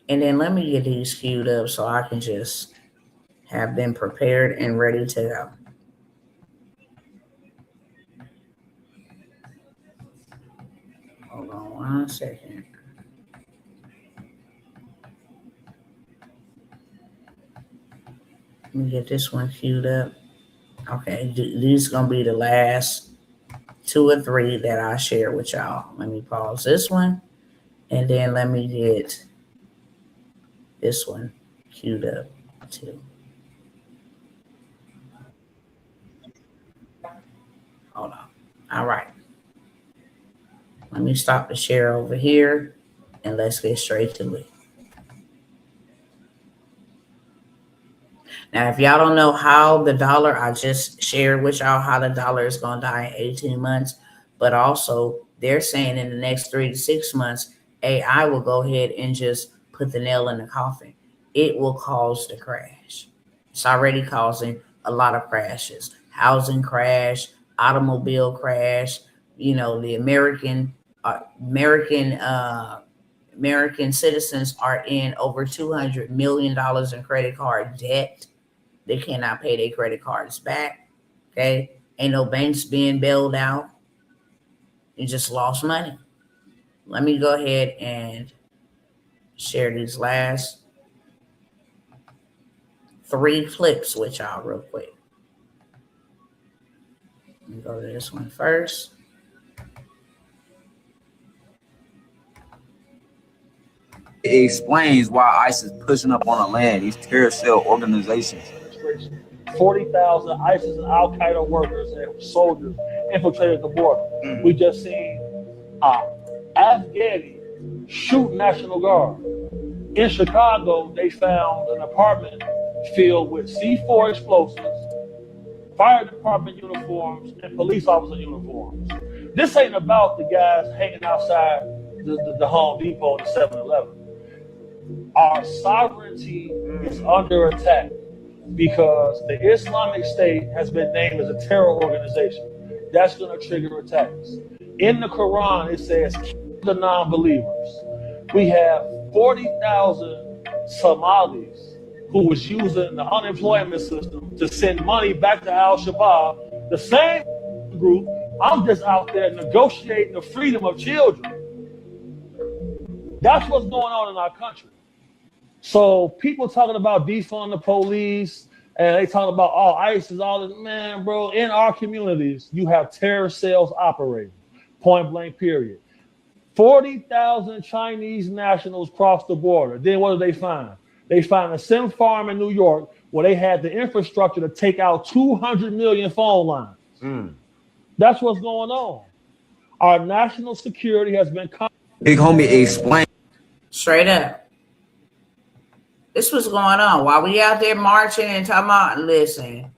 And then let me get these queued up so I can just have them prepared and ready to go. Hold on 1 second. Let me get this one queued up. Okay, these are going to be the last 2 or 3 that I share with y'all. Let me pause this one, and then let me get this one queued up too. Hold on. All right. Let me stop the share over here, and let's get straight to it. Now, if y'all don't know how the dollar, I just shared with y'all how the dollar is going to die in 18 months, but also they're saying in the next 3 to 6 months, AI will go ahead and just put the nail in the coffin. It will cause the crash. It's already causing a lot of crashes. Housing crash, automobile crash, you know, the American American citizens are in over $200 million in credit card debt. They cannot pay their credit cards back. Okay. Ain't no banks being bailed out. You just lost money. Let me go ahead and share these last 3 clips with y'all real quick. Let me go to this one first. It explains why ICE is pushing up on the land, these terror cell organizations. 40,000 ISIS and Al Qaeda workers and soldiers infiltrated the border. We just seen Afghani shoot National Guard. In Chicago, they found an apartment filled with C4 explosives, fire department uniforms, and police officer uniforms. This ain't about the guys hanging outside the Home Depot and the 7-Eleven. Our sovereignty is under attack because the Islamic State has been named as a terror organization. That's going to trigger attacks. In the Quran, it says, kill the non-believers. We have 40,000 Somalis who was using the unemployment system to send money back to Al-Shabaab. The same group, I'm just out there negotiating the freedom of children. That's what's going on in our country. So people talking about defund the police and they talking about ICE is all this, man, bro. In our communities, you have terror cells operating, point blank, period. 40,000 Chinese nationals crossed the border. Then what do they find? They find a sim farm in New York where they had the infrastructure to take out 200 million phone lines. That's what's going on. Our national security has been. Big homie explain. Straight up. This was going on while we out there marching and talking about, listen,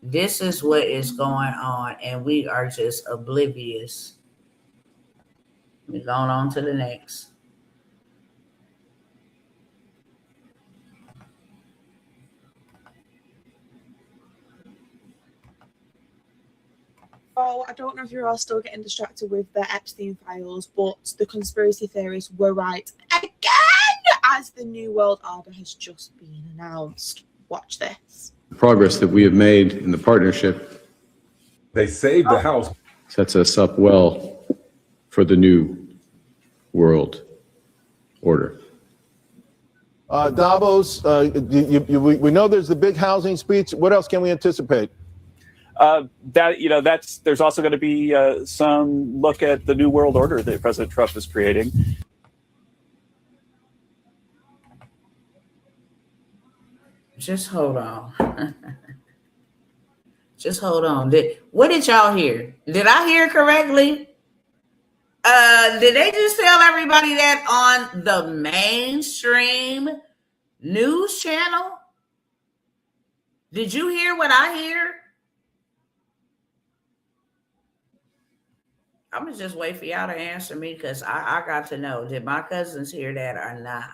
this is what is going on, and we are just oblivious. We're going on to the next. Oh, I don't know if you're all still getting distracted with the Epstein files, but the conspiracy theorists were right again, as the New World Order has just been announced. Watch this. The progress that we have made in the partnership. They saved the house. Sets us up well for the New World Order. Davos, we know there's the big housing speech. What else can we anticipate? There's also going to be some look at the New World Order that President Trump is creating. Just hold on. Just hold on. What did y'all hear? Did I hear correctly? Did they just tell everybody that on the mainstream news channel? Did you hear what I hear? I'm gonna just wait for y'all to answer me because I got to know, did my cousins hear that or not?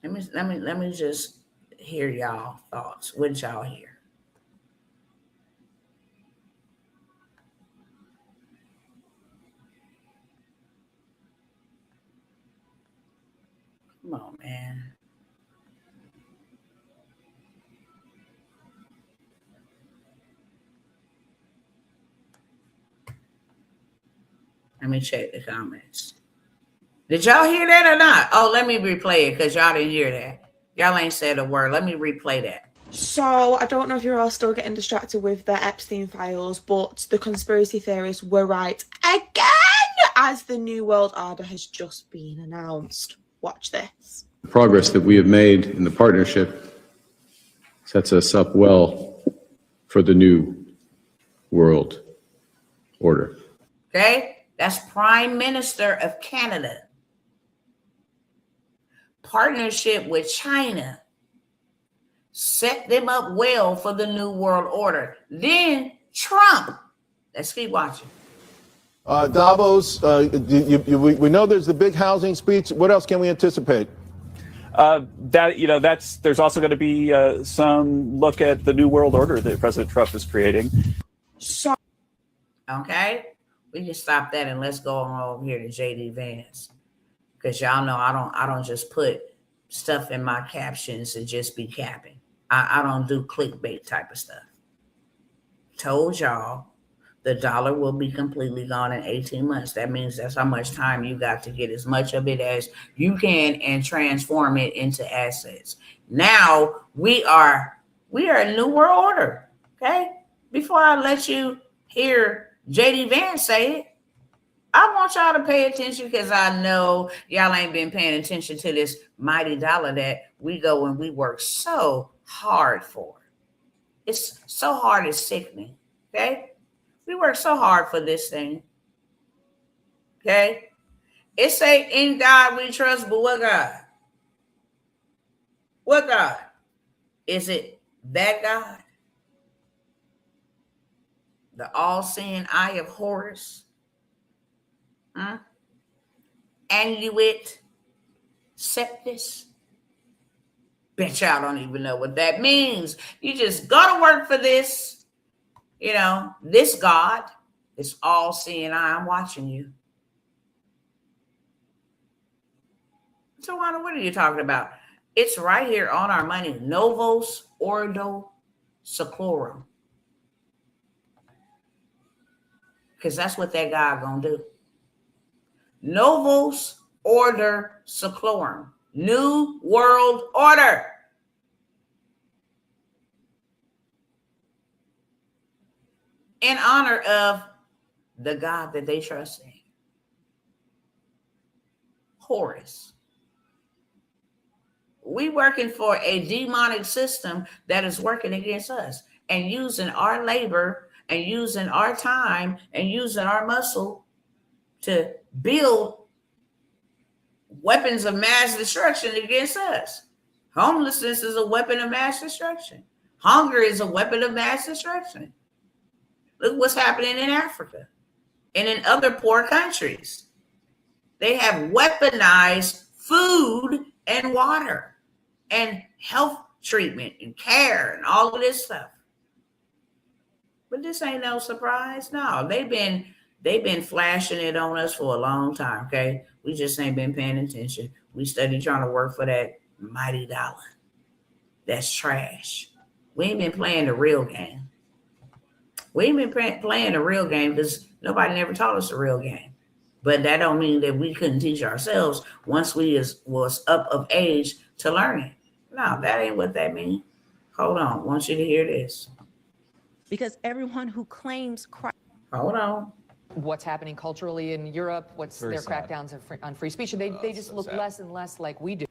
Let me just hear y'all thoughts. What did y'all hear? Come on, man. Let me check the comments. Did y'all hear that or not? Oh, let me replay it because y'all didn't hear that. Y'all ain't said a word. Let me replay that. So I don't know if you're all still getting distracted with the Epstein files, but the conspiracy theorists were right again, as the New World Order has just been announced. Watch this. The progress that we have made in the partnership sets us up well for the New World Order. Okay? That's Prime Minister of Canada. Partnership with China set them up well for the New World Order. Then Trump. Let's keep watching. Davos, we know there's the big housing speech. What else can we anticipate? There's also going to be some look at the new world order that President Trump is creating. Okay, we can stop that and let's go on over here to JD Vance, because y'all know I don't just put stuff in my captions and just be capping. I don't do clickbait type of stuff. Told y'all the dollar will be completely gone in 18 months. That means that's how much time you got to get as much of it as you can and transform it into assets. Now we are a new world order. Okay. Before I let you hear JD Vance say it, I want y'all to pay attention, because I know y'all ain't been paying attention to this mighty dollar that we go and we work so hard for. It's so hard, it's sickening. Okay. We work so hard for this thing. Okay. It say in God we trust, but what God? What God? Is it that God? The all-seeing eye of Horus? Annuit septis? Bet y'all don't even know what that means. You just go to work for this. You know, this God, this all-seeing eye. I'm watching you. So, Wanda, what are you talking about? It's right here on our money. Novos Ordo Seclorum. Because that's what that God gonna do. Novos Order Seclorum. New World Order. In honor of the God that they trust in. Horus. We working for a demonic system that is working against us and using our labor and using our time and using our muscle to build weapons of mass destruction against us. Homelessness is a weapon of mass destruction. Hunger is a weapon of mass destruction. Look what's happening in Africa and in other poor countries. They have weaponized food and water and health treatment and care and all of this stuff. But this ain't no surprise. No, they've been flashing it on us for a long time, okay? We just ain't been paying attention. We study trying to work for that mighty dollar. That's trash. We ain't been playing the real game. We ain't been playing the real game because nobody never taught us the real game. But that don't mean that we couldn't teach ourselves once we was up of age to learn it. No, that ain't what that means. Hold on. I want you to hear this. Because everyone who claims Christ. Hold on. What's happening culturally in Europe, what's Very their sad. crackdowns on free speech, and they just look less and less like we do.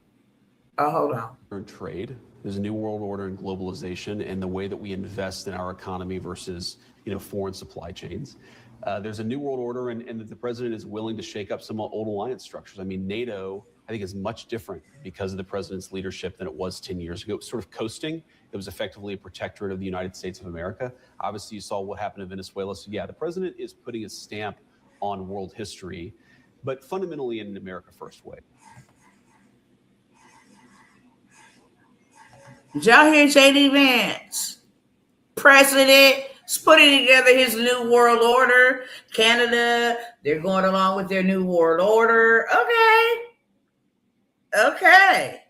Hold on. Trade. There's a new world order in globalization and the way that we invest in our economy versus, foreign supply chains. There's a new world order, and that the president is willing to shake up some old alliance structures. I mean, NATO, I think, is much different because of the president's leadership than it was 10 years ago. It was sort of coasting. It was effectively a protectorate of the United States of America. Obviously, you saw what happened in Venezuela. So yeah, the president is putting a stamp on world history, but fundamentally in an America First way. Did y'all hear JD Vance? President is putting together his new world order. Canada, they're going along with their new world order. Okay.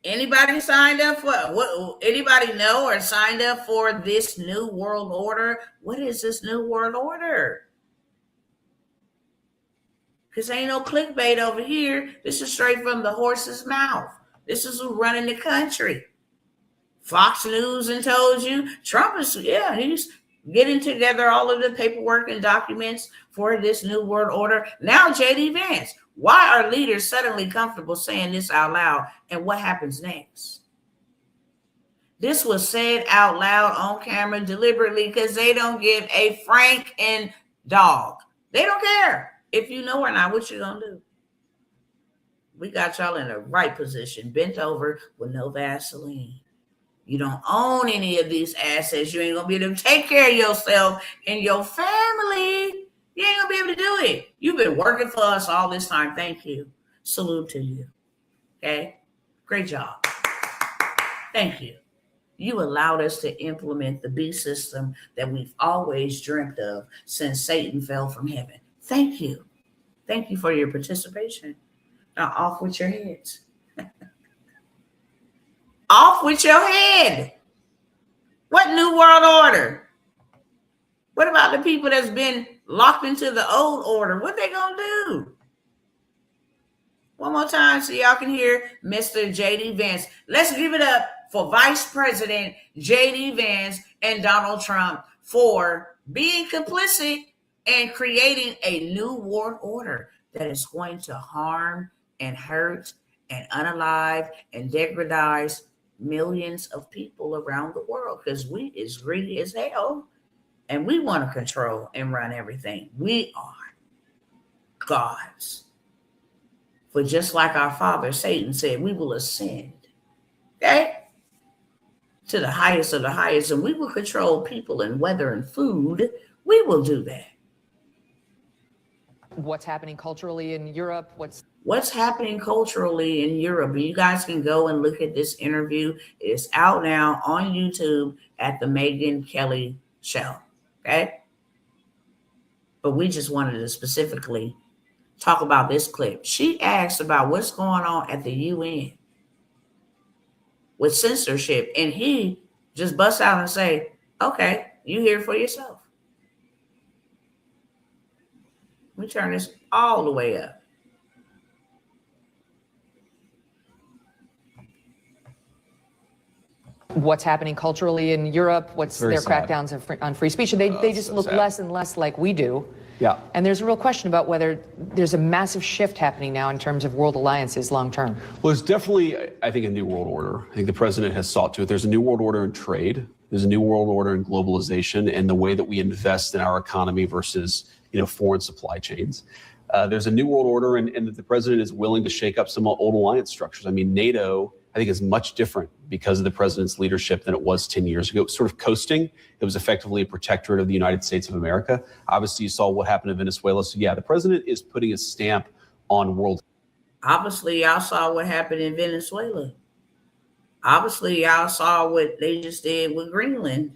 Anybody signed up for what? Anybody know or signed up for this new world order? What is this new world order? Because ain't no clickbait over here. This is straight from the horse's mouth. This is who's running the country. Fox News and told you Trump is, he's getting together all of the paperwork and documents for this new world order. Now, JD Vance, why are leaders suddenly comfortable saying this out loud? And what happens next? This was said out loud on camera deliberately because they don't give a frank and dog. They don't care if you know or not what you're going to do. We got y'all in the right position, bent over with no Vaseline. You don't own any of these assets. You ain't going to be able to take care of yourself and your family. You ain't going to be able to do it. You've been working for us all this time. Thank you. Salute to you. Okay? Great job. Thank you. You allowed us to implement the beast system that we've always dreamt of since Satan fell from heaven. Thank you. Thank you for your participation. Now off with your heads. Off with your head. What new world order? What about the people that's been locked into the old order? What they gonna do? One more time so y'all can hear Mr. J.D. Vance. Let's give it up for Vice President J.D. Vance and Donald Trump for being complicit and creating a new world order that is going to harm and hurt and unalive and degradize millions of people around the world because we is greedy as hell and we want to control and run everything. We are gods. For just like our father Satan said, we will ascend, okay, to the highest of the highest, and we will control people and weather and food. We will do that. What's happening culturally in Europe? What's happening culturally in Europe? And you guys can go and look at this interview. It's out now on YouTube at the Megyn Kelly Show, okay? But we just wanted to specifically talk about this clip. She asked about what's going on at the UN with censorship, and he just busts out and say, okay, you hear it for yourself. Let me turn this all the way up. What's happening culturally in Europe? What's Very their sad. crackdowns on free speech? They just look sad. less and less like we do. Yeah. And there's a real question about whether there's a massive shift happening now in terms of world alliances long term. Well, there's definitely, I think, a new world order. I think the president has sought to it. There's a new world order in trade. There's a new world order in globalization and the way that we invest in our economy versus, foreign supply chains. There's a new world order and that the president is willing to shake up some old alliance structures. I mean, NATO, I think, is much different because of the president's leadership than it was 10 years ago. It was sort of coasting. It was effectively a protectorate of the United States of America. Obviously, you saw what happened in Venezuela. So, yeah, the president is putting a stamp on world. Obviously, y'all saw what happened in Venezuela. Obviously, y'all saw what they just did with Greenland.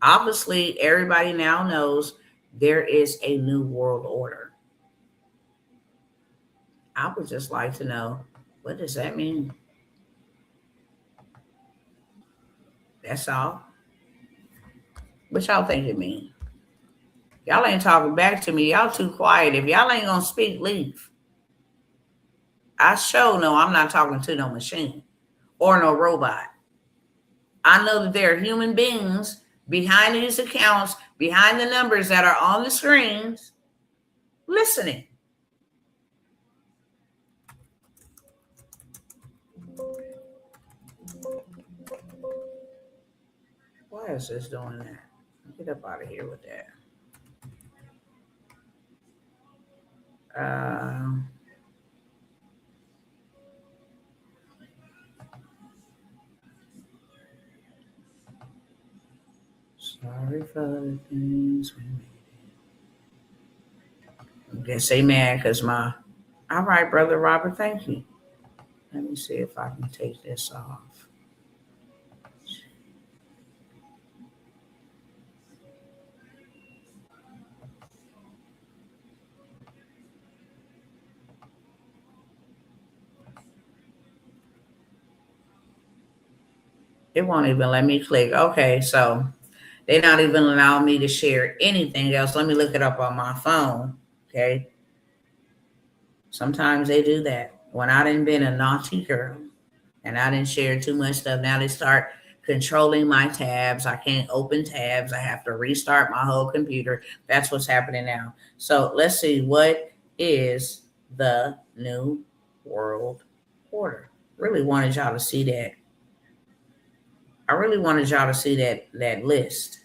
Obviously, everybody now knows there is a new world order. I would just like to know, what does that mean? That's all. What y'all think it mean? Y'all ain't talking back to me. Y'all too quiet. If y'all ain't gonna speak, leave. I sure know I'm not talking to no machine or no robot. I know that there are human beings behind these accounts, behind the numbers that are on the screens, listening. Why is this doing that? Get up out of here with that. Sorry for the things we made. I guess they mad because all right, Brother Robert, thank you. Let me see if I can take this off. It won't even let me click. Okay, so they're not even allowing me to share anything else. Let me look it up on my phone. Okay. Sometimes they do that. When I done been a naughty girl and I didn't share too much stuff, now they start controlling my tabs. I can't open tabs. I have to restart my whole computer. That's what's happening now. So let's see, what is the new world order? Really wanted y'all to see that. I really wanted y'all to see that list.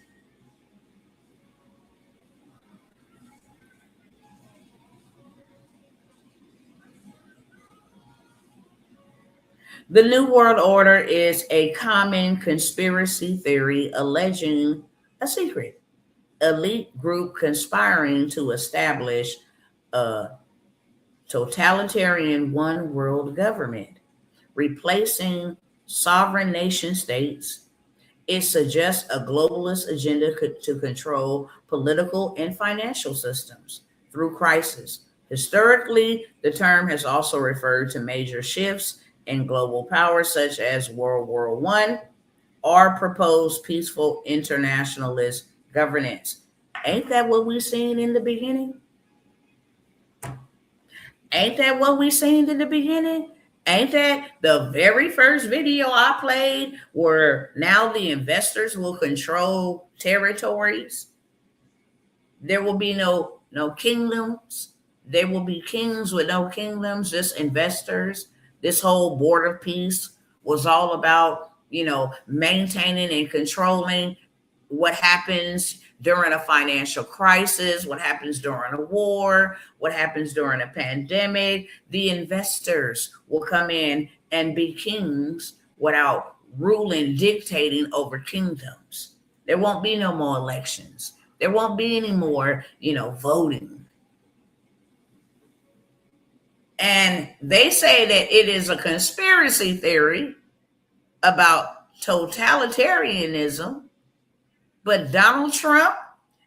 The New World Order is a common conspiracy theory alleging a secret elite group conspiring to establish a totalitarian one world government, replacing sovereign nation states. It suggests a globalist agenda to control political and financial systems through crisis. Historically, the term has also referred to major shifts in global power, such as World War I, or proposed peaceful internationalist governance. Ain't that what we seen in the beginning? Ain't that what we seen in the beginning? Ain't that the very first video I played where now the investors will control territories? There will be no kingdoms. There will be kings with no kingdoms, just investors. This whole Board of Peace was all about, maintaining and controlling what happens during a financial crisis, what happens during a war, what happens during a pandemic. The investors will come in and be kings without ruling, dictating over kingdoms. There won't be no more elections. There won't be any more, voting. And they say that it is a conspiracy theory about totalitarianism, but Donald Trump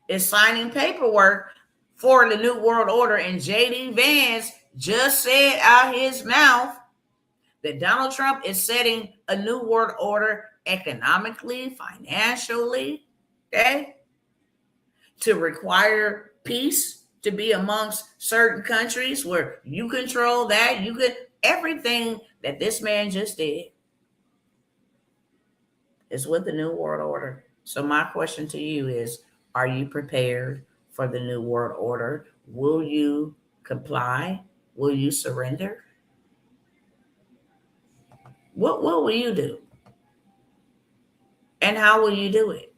is signing paperwork for the New World Order, and J.D. Vance just said out his mouth that Donald Trump is setting a New World Order economically, financially, okay, to require peace to be amongst certain countries where you control that, you could, everything that this man just did is with the New World Order. So my question to you is, are you prepared for the New World Order? Will you comply? Will you surrender? What will you do? And how will you do it?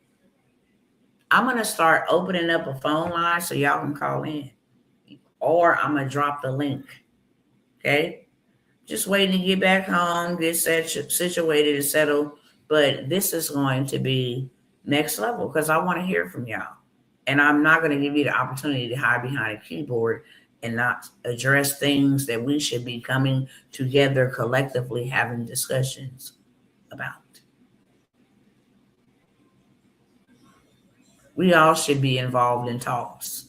I'm going to start opening up a phone line so y'all can call in. Or I'm going to drop the link. Okay? Just waiting to get back home, get situated and settled. But this is going to be next level because I want to hear from y'all. And I'm not going to give you the opportunity to hide behind a keyboard and not address things that we should be coming together collectively having discussions about. We all should be involved in talks.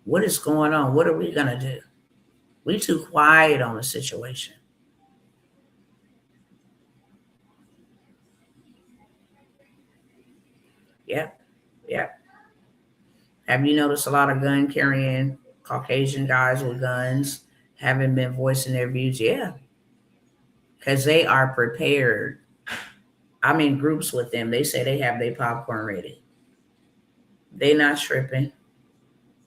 What is going on? What are we going to do? We too quiet on the situation. Yep. Have you noticed a lot of gun carrying Caucasian guys with guns haven't been voicing their views? Yeah. Because they are prepared. I'm in groups with them. They say they have their popcorn ready. They not tripping.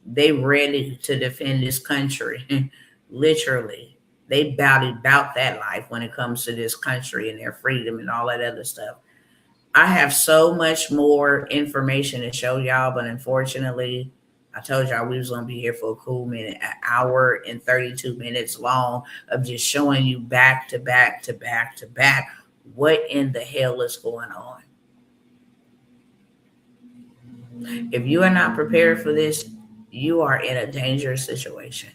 They ready to defend this country. Literally. They bout that life when it comes to this country and their freedom and all that other stuff. I have so much more information to show y'all, but unfortunately, I told y'all we was going to be here for a cool minute, an hour and 32 minutes long of just showing you back to back to back to back what in the hell is going on. If you are not prepared for this, you are in a dangerous situation.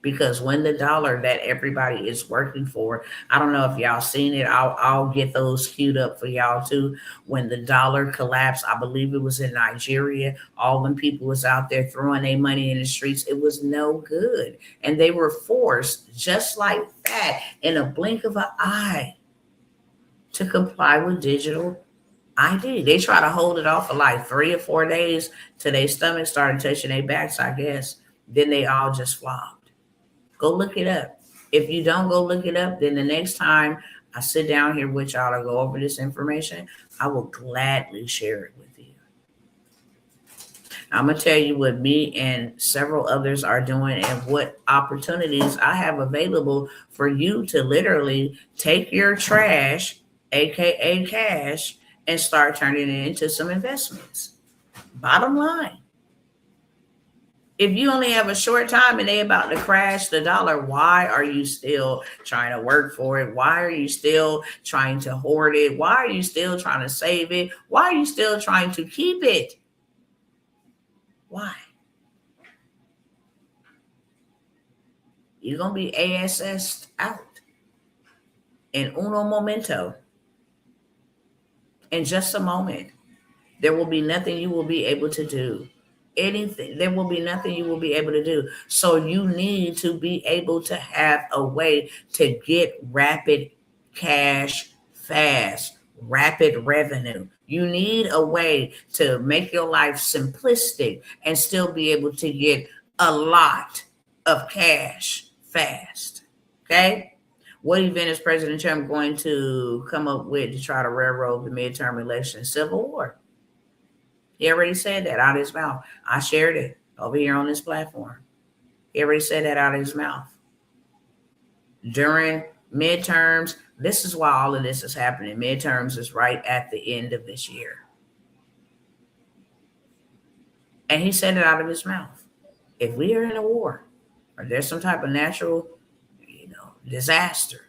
Because when the dollar that everybody is working for, I don't know if y'all seen it. I'll get those queued up for y'all too. When the dollar collapsed, I believe it was in Nigeria. All them people was out there throwing their money in the streets. It was no good. And they were forced just like that in a blink of an eye to comply with digital ID. They try to hold it off for like 3 or 4 days till their stomach started touching their backs, I guess. Then they all just flopped. Go look it up. If you don't go look it up, then the next time I sit down here with y'all to go over this information, I will gladly share it with you. I'm going to tell you what me and several others are doing and what opportunities I have available for you to literally take your trash, aka cash, and start turning it into some investments. Bottom line. If you only have a short time and they about to crash the dollar, why are you still trying to work for it? Why are you still trying to hoard it? Why are you still trying to save it? Why are you still trying to keep it? Why? You're going to be ASS'd out in uno momento. In just a moment. There will be nothing you will be able to do. Anything. There will be nothing you will be able to do. So you need to be able to have a way to get rapid cash fast, rapid revenue. You need a way to make your life simplistic and still be able to get a lot of cash fast. Okay? What event is President Trump going to come up with to try to railroad the midterm election? Civil war. He already said that out of his mouth. I shared it over here on this platform. He already said that out of his mouth. During midterms, this is why all of this is happening. Midterms is right at the end of this year. And he said it out of his mouth. If we are in a war or there's some type of natural, disaster,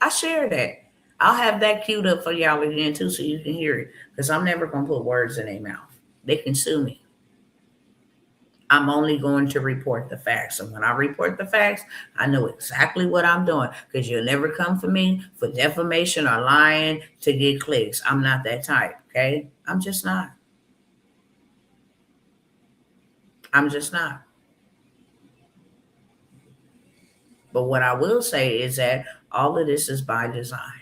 I share that. I'll have that queued up for y'all again too, so you can hear it. Because I'm never going to put words in their mouth. They can sue me. I'm only going to report the facts. And when I report the facts, I know exactly what I'm doing. Because you'll never come for me for defamation or lying to get clicks. I'm not that type, okay? I'm just not. I'm just not. But what I will say is that all of this is by design.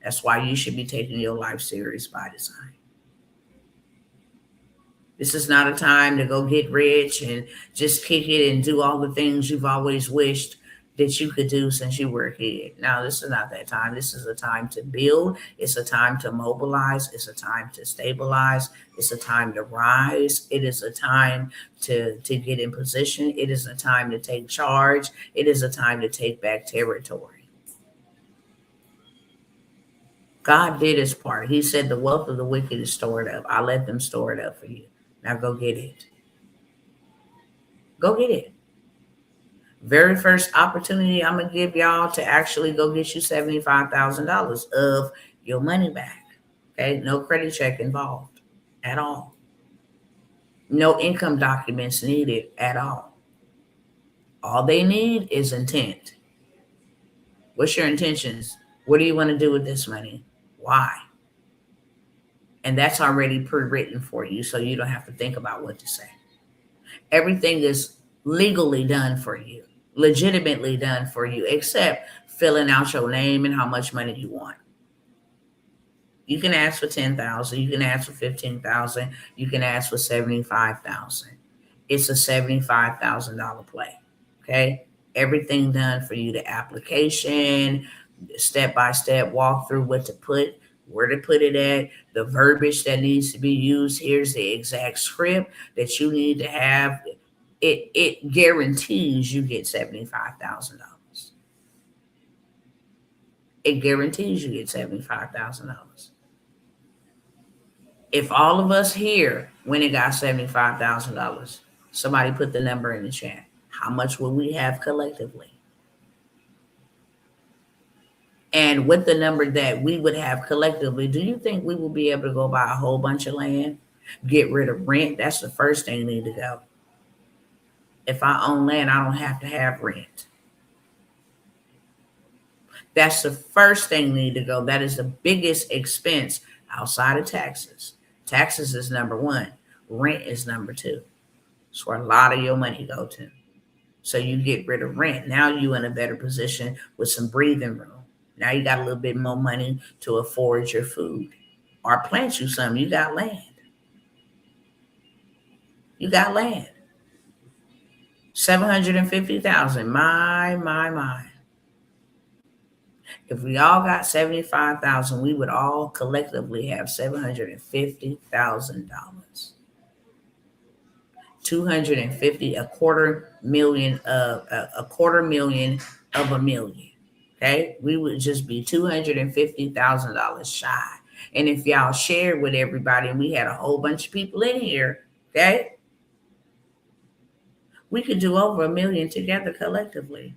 That's why you should be taking your life serious by design. This is not a time to go get rich and just kick it and do all the things you've always wished that you could do since you were a kid. Now, this is not that time. This is a time to build. It's a time to mobilize. It's a time to stabilize. It's a time to rise. It is a time to get in position. It is a time to take charge. It is a time to take back territory. God did his part. He said the wealth of the wicked is stored up. I let them store it up for you. Now go get it. Go get it. Very first opportunity I'm going to give y'all to actually go get you $75,000 of your money back. Okay? No credit check involved at all. No income documents needed at all. All they need is intent. What's your intentions? What do you want to do with this money? Why? And that's already pre-written for you, so you don't have to think about what to say. Everything is legally done for you, legitimately done for you, except filling out your name and how much money you want. You can ask for $10,000, you can ask for $15,000, you can ask for $75,000. It's a $75,000 play. Okay? Everything done for you, the application, step-by-step walk through what to put, where to put it at, the verbiage that needs to be used. Here's the exact script that you need to have. It guarantees you get $75,000. It guarantees you get $75,000. If all of us here went and got $75,000, somebody put the number in the chat. How much will we have collectively? And with the number that we would have collectively, do you think we will be able to go buy a whole bunch of land, get rid of rent? That's the first thing need to go. If I own land, I don't have to have rent. That's the first thing need to go. That is the biggest expense outside of taxes. Taxes is number one. Rent is number two. That's where a lot of your money go to. So you get rid of rent. Now you're in a better position with some breathing room. Now you got a little bit more money to afford your food or plant you some. You got land. You got land. 750,000. My. If we all got 75,000, we would all collectively have $750,000. 250, a quarter million of a million. Okay, we would just be $250,000 shy. And if y'all shared with everybody and we had a whole bunch of people in here, okay, we could do over $1 million together collectively.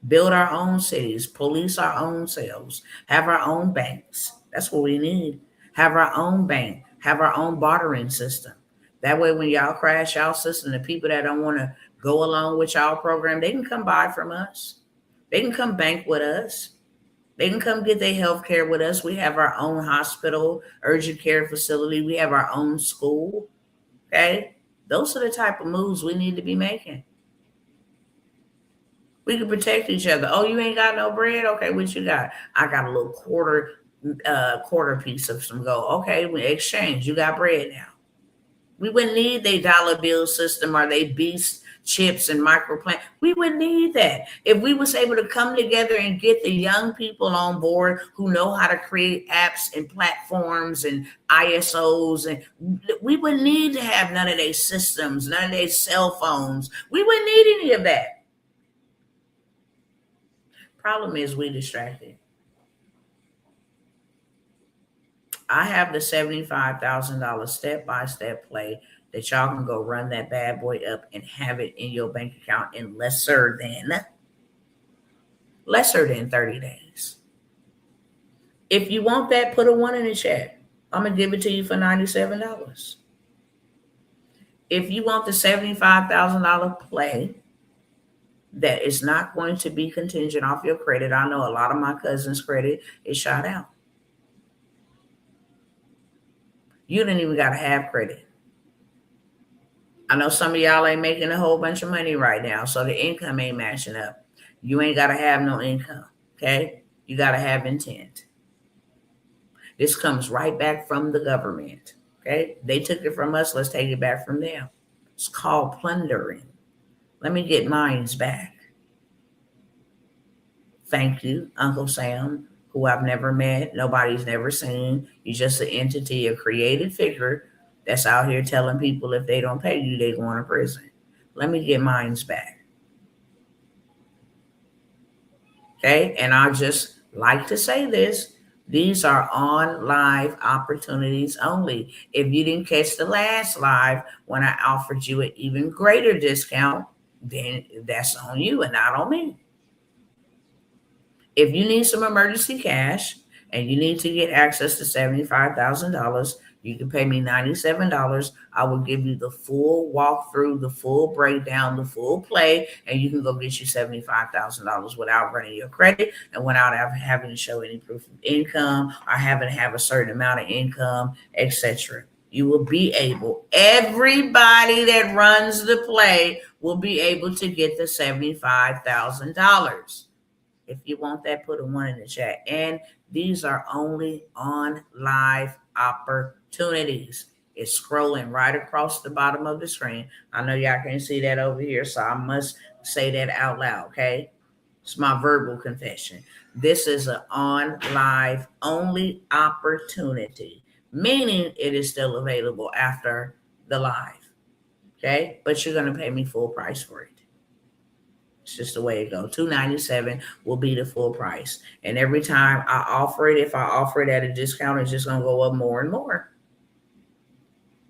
Build our own cities, police our own selves, have our own banks. That's what we need. Have our own bank, have our own bartering system. That way, when y'all crash y'all system, the people that don't want to go along with y'all program, they can come buy from us. They can come bank with us. They can come get their health care with us. We have our own hospital, urgent care facility. We have our own school. Okay? Those are the type of moves we need to be making. We can protect each other. Oh, you ain't got no bread? Okay, what you got? I got a little quarter piece of some gold. Okay, we exchange. You got bread now. We wouldn't need their dollar bill system or they beast chips and microplant. We wouldn't need that. If we was able to come together and get the young people on board who know how to create apps and platforms and ISOs, and we wouldn't need to have none of their systems, none of their cell phones. We wouldn't need any of that. Problem is we distracted. I have the $75,000 step-by-step play that y'all can go run that bad boy up and have it in your bank account in lesser than 30 days. If you want that, put a 1 in the chat. I'm going to give it to you for $97. If you want the $75,000 play that is not going to be contingent off your credit, I know a lot of my cousins' credit is shot out. You didn't even got to have credit. I know some of y'all ain't making a whole bunch of money right now, so the income ain't matching up. You ain't got to have no income, okay? You got to have intent. This comes right back from the government, okay? They took it from us. Let's take it back from them. It's called plundering. Let me get mines back. Thank you, Uncle Sam, who I've never met, nobody's never seen. You're just an entity, a created figure that's out here telling people if they don't pay you, they going to prison. Let me get mines back. Okay, and I just like to say this. These are on live opportunities only. If you didn't catch the last live when I offered you an even greater discount, then that's on you and not on me. If you need some emergency cash and you need to get access to $75,000, you can pay me $97. I will give you the full walkthrough, the full breakdown, the full play, and you can go get you $75,000 without running your credit and without having to show any proof of income or having to have a certain amount of income, etc. You will be able, everybody that runs the play will be able to get the $75,000. If you want that, put a 1 in the chat. And these are only on live opportunities. It's scrolling right across the bottom of the screen. I know y'all can't see that over here, so I must say that out loud, okay? It's my verbal confession. This is an on live only opportunity, meaning it is still available after the live, okay? But you're going to pay me full price for it. It's just the way it goes. $297 will be the full price. And every time I offer it, if I offer it at a discount, it's just going to go up more and more.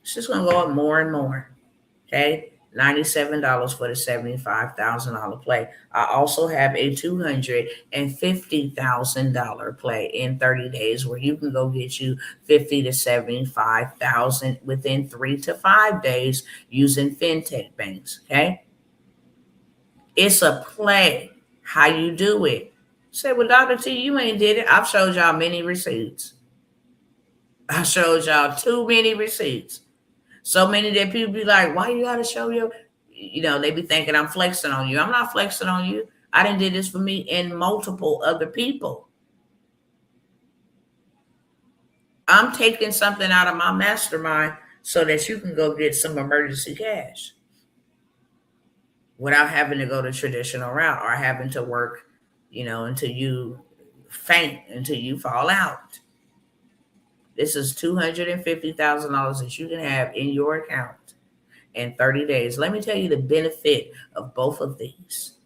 It's just going to go up more and more. Okay? $97 for the $75,000 play. I also have a $250,000 play in 30 days where you can go get you $50,000 to $75,000 within 3 to 5 days using fintech banks. Okay? It's a play. How you do it. Say, well, Dr. T, you ain't did it. I've showed y'all many receipts. I showed y'all too many receipts. So many that people be like, why you got to show your, they be thinking I'm flexing on you. I'm not flexing on you. I done did this for me and multiple other people. I'm taking something out of my mastermind so that you can go get some emergency cash without having to go the traditional route or having to work, until you faint, until you fall out. This is $250,000 that you can have in your account in 30 days. Let me tell you the benefit of both of these.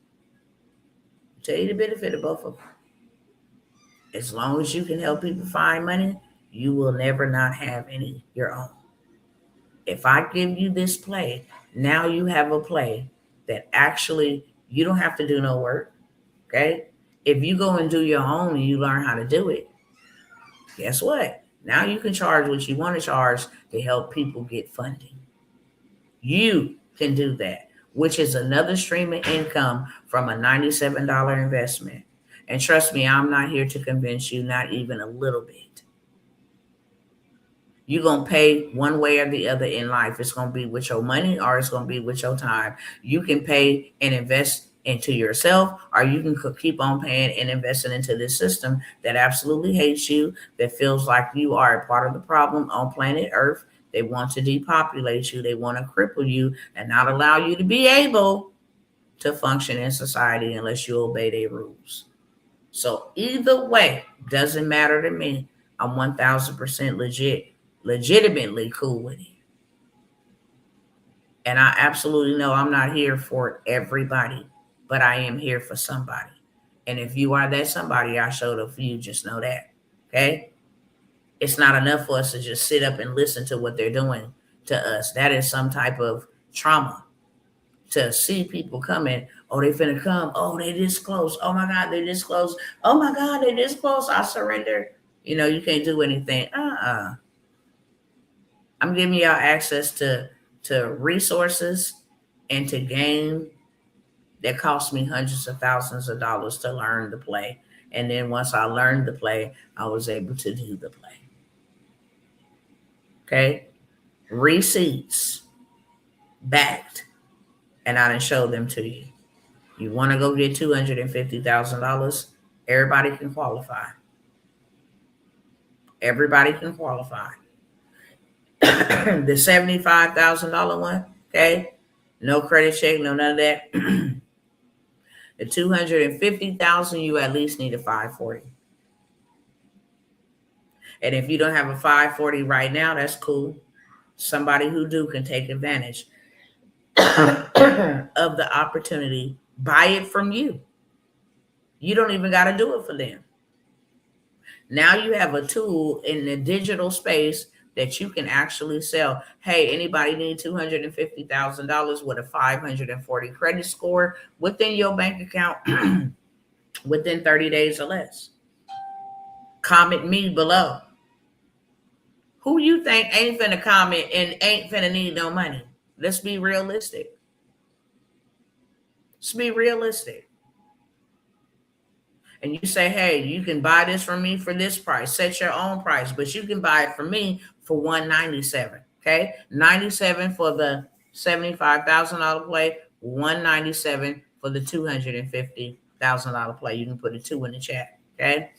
As long as you can help people find money, you will never not have any your own. If I give you this play, now you have a play that actually you don't have to do no work, okay? If you go and do your own and you learn how to do it, guess what? Now you can charge what you want to charge to help people get funding. You can do that, which is another stream of income from a $97 investment. And trust me, I'm not here to convince you, not even a little bit. You're going to pay one way or the other in life. It's going to be with your money or it's going to be with your time. You can pay and invest into yourself, or you can keep on paying and investing into this system that absolutely hates you, that feels like you are a part of the problem on planet Earth. They want to depopulate you. They want to cripple you and not allow you to be able to function in society unless you obey their rules. So either way, doesn't matter to me. I'm 1000% legitimately cool with it. And I absolutely know I'm not here for everybody, but I am here for somebody. And if you are that somebody, I showed up for you. Just know that. Okay? It's not enough for us to just sit up and listen to what they're doing to us. That is some type of trauma. To see people coming, oh, they finna come. Oh, they this close. Oh my God, they this close. Oh my God, they this close. I surrender. You know, you can't do anything. I'm giving y'all access to resources and to game that cost me hundreds of thousands of dollars to learn the play. And then once I learned the play, I was able to do the play. Okay? Receipts backed. And I didn't show them to you. You want to go get $250,000? Everybody can qualify. Everybody can qualify. The $75,000 one, okay? No credit check, no none of that. The $250,000, you at least need a 540. And if you don't have a 540 right now, that's cool. Somebody who do can take advantage of the opportunity. Buy it from you. You don't even got to do it for them. Now you have a tool in the digital space that you can actually sell. Hey, anybody need $250,000 with a 540 credit score within your bank account within 30 days or less? Comment me below. Who you think ain't finna comment and ain't finna need no money? Let's be realistic. Let's be realistic. And you say, hey, you can buy this from me for this price. Set your own price, but you can buy it from me for $197. Okay, $97 for the $75,000 play, $197 for the $250,000 play. You can put a 2 in the chat. Okay.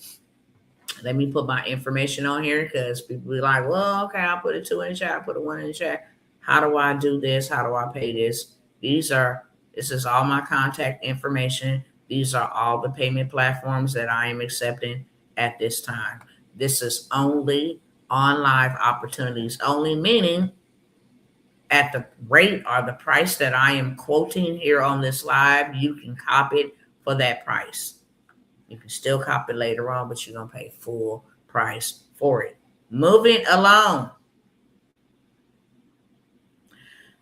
Let me put my information on here because people be like, well, okay, I'll put a 2 in the chat, I'll put a 1 in the chat. How do I do this? How do I pay this? This is all my contact information. These are all the payment platforms that I am accepting at this time. This is only on live opportunities only, meaning at the rate or the price that I am quoting here on this live, you can cop it for that price. You can still cop it later on, but you're going to pay full price for it. Moving along.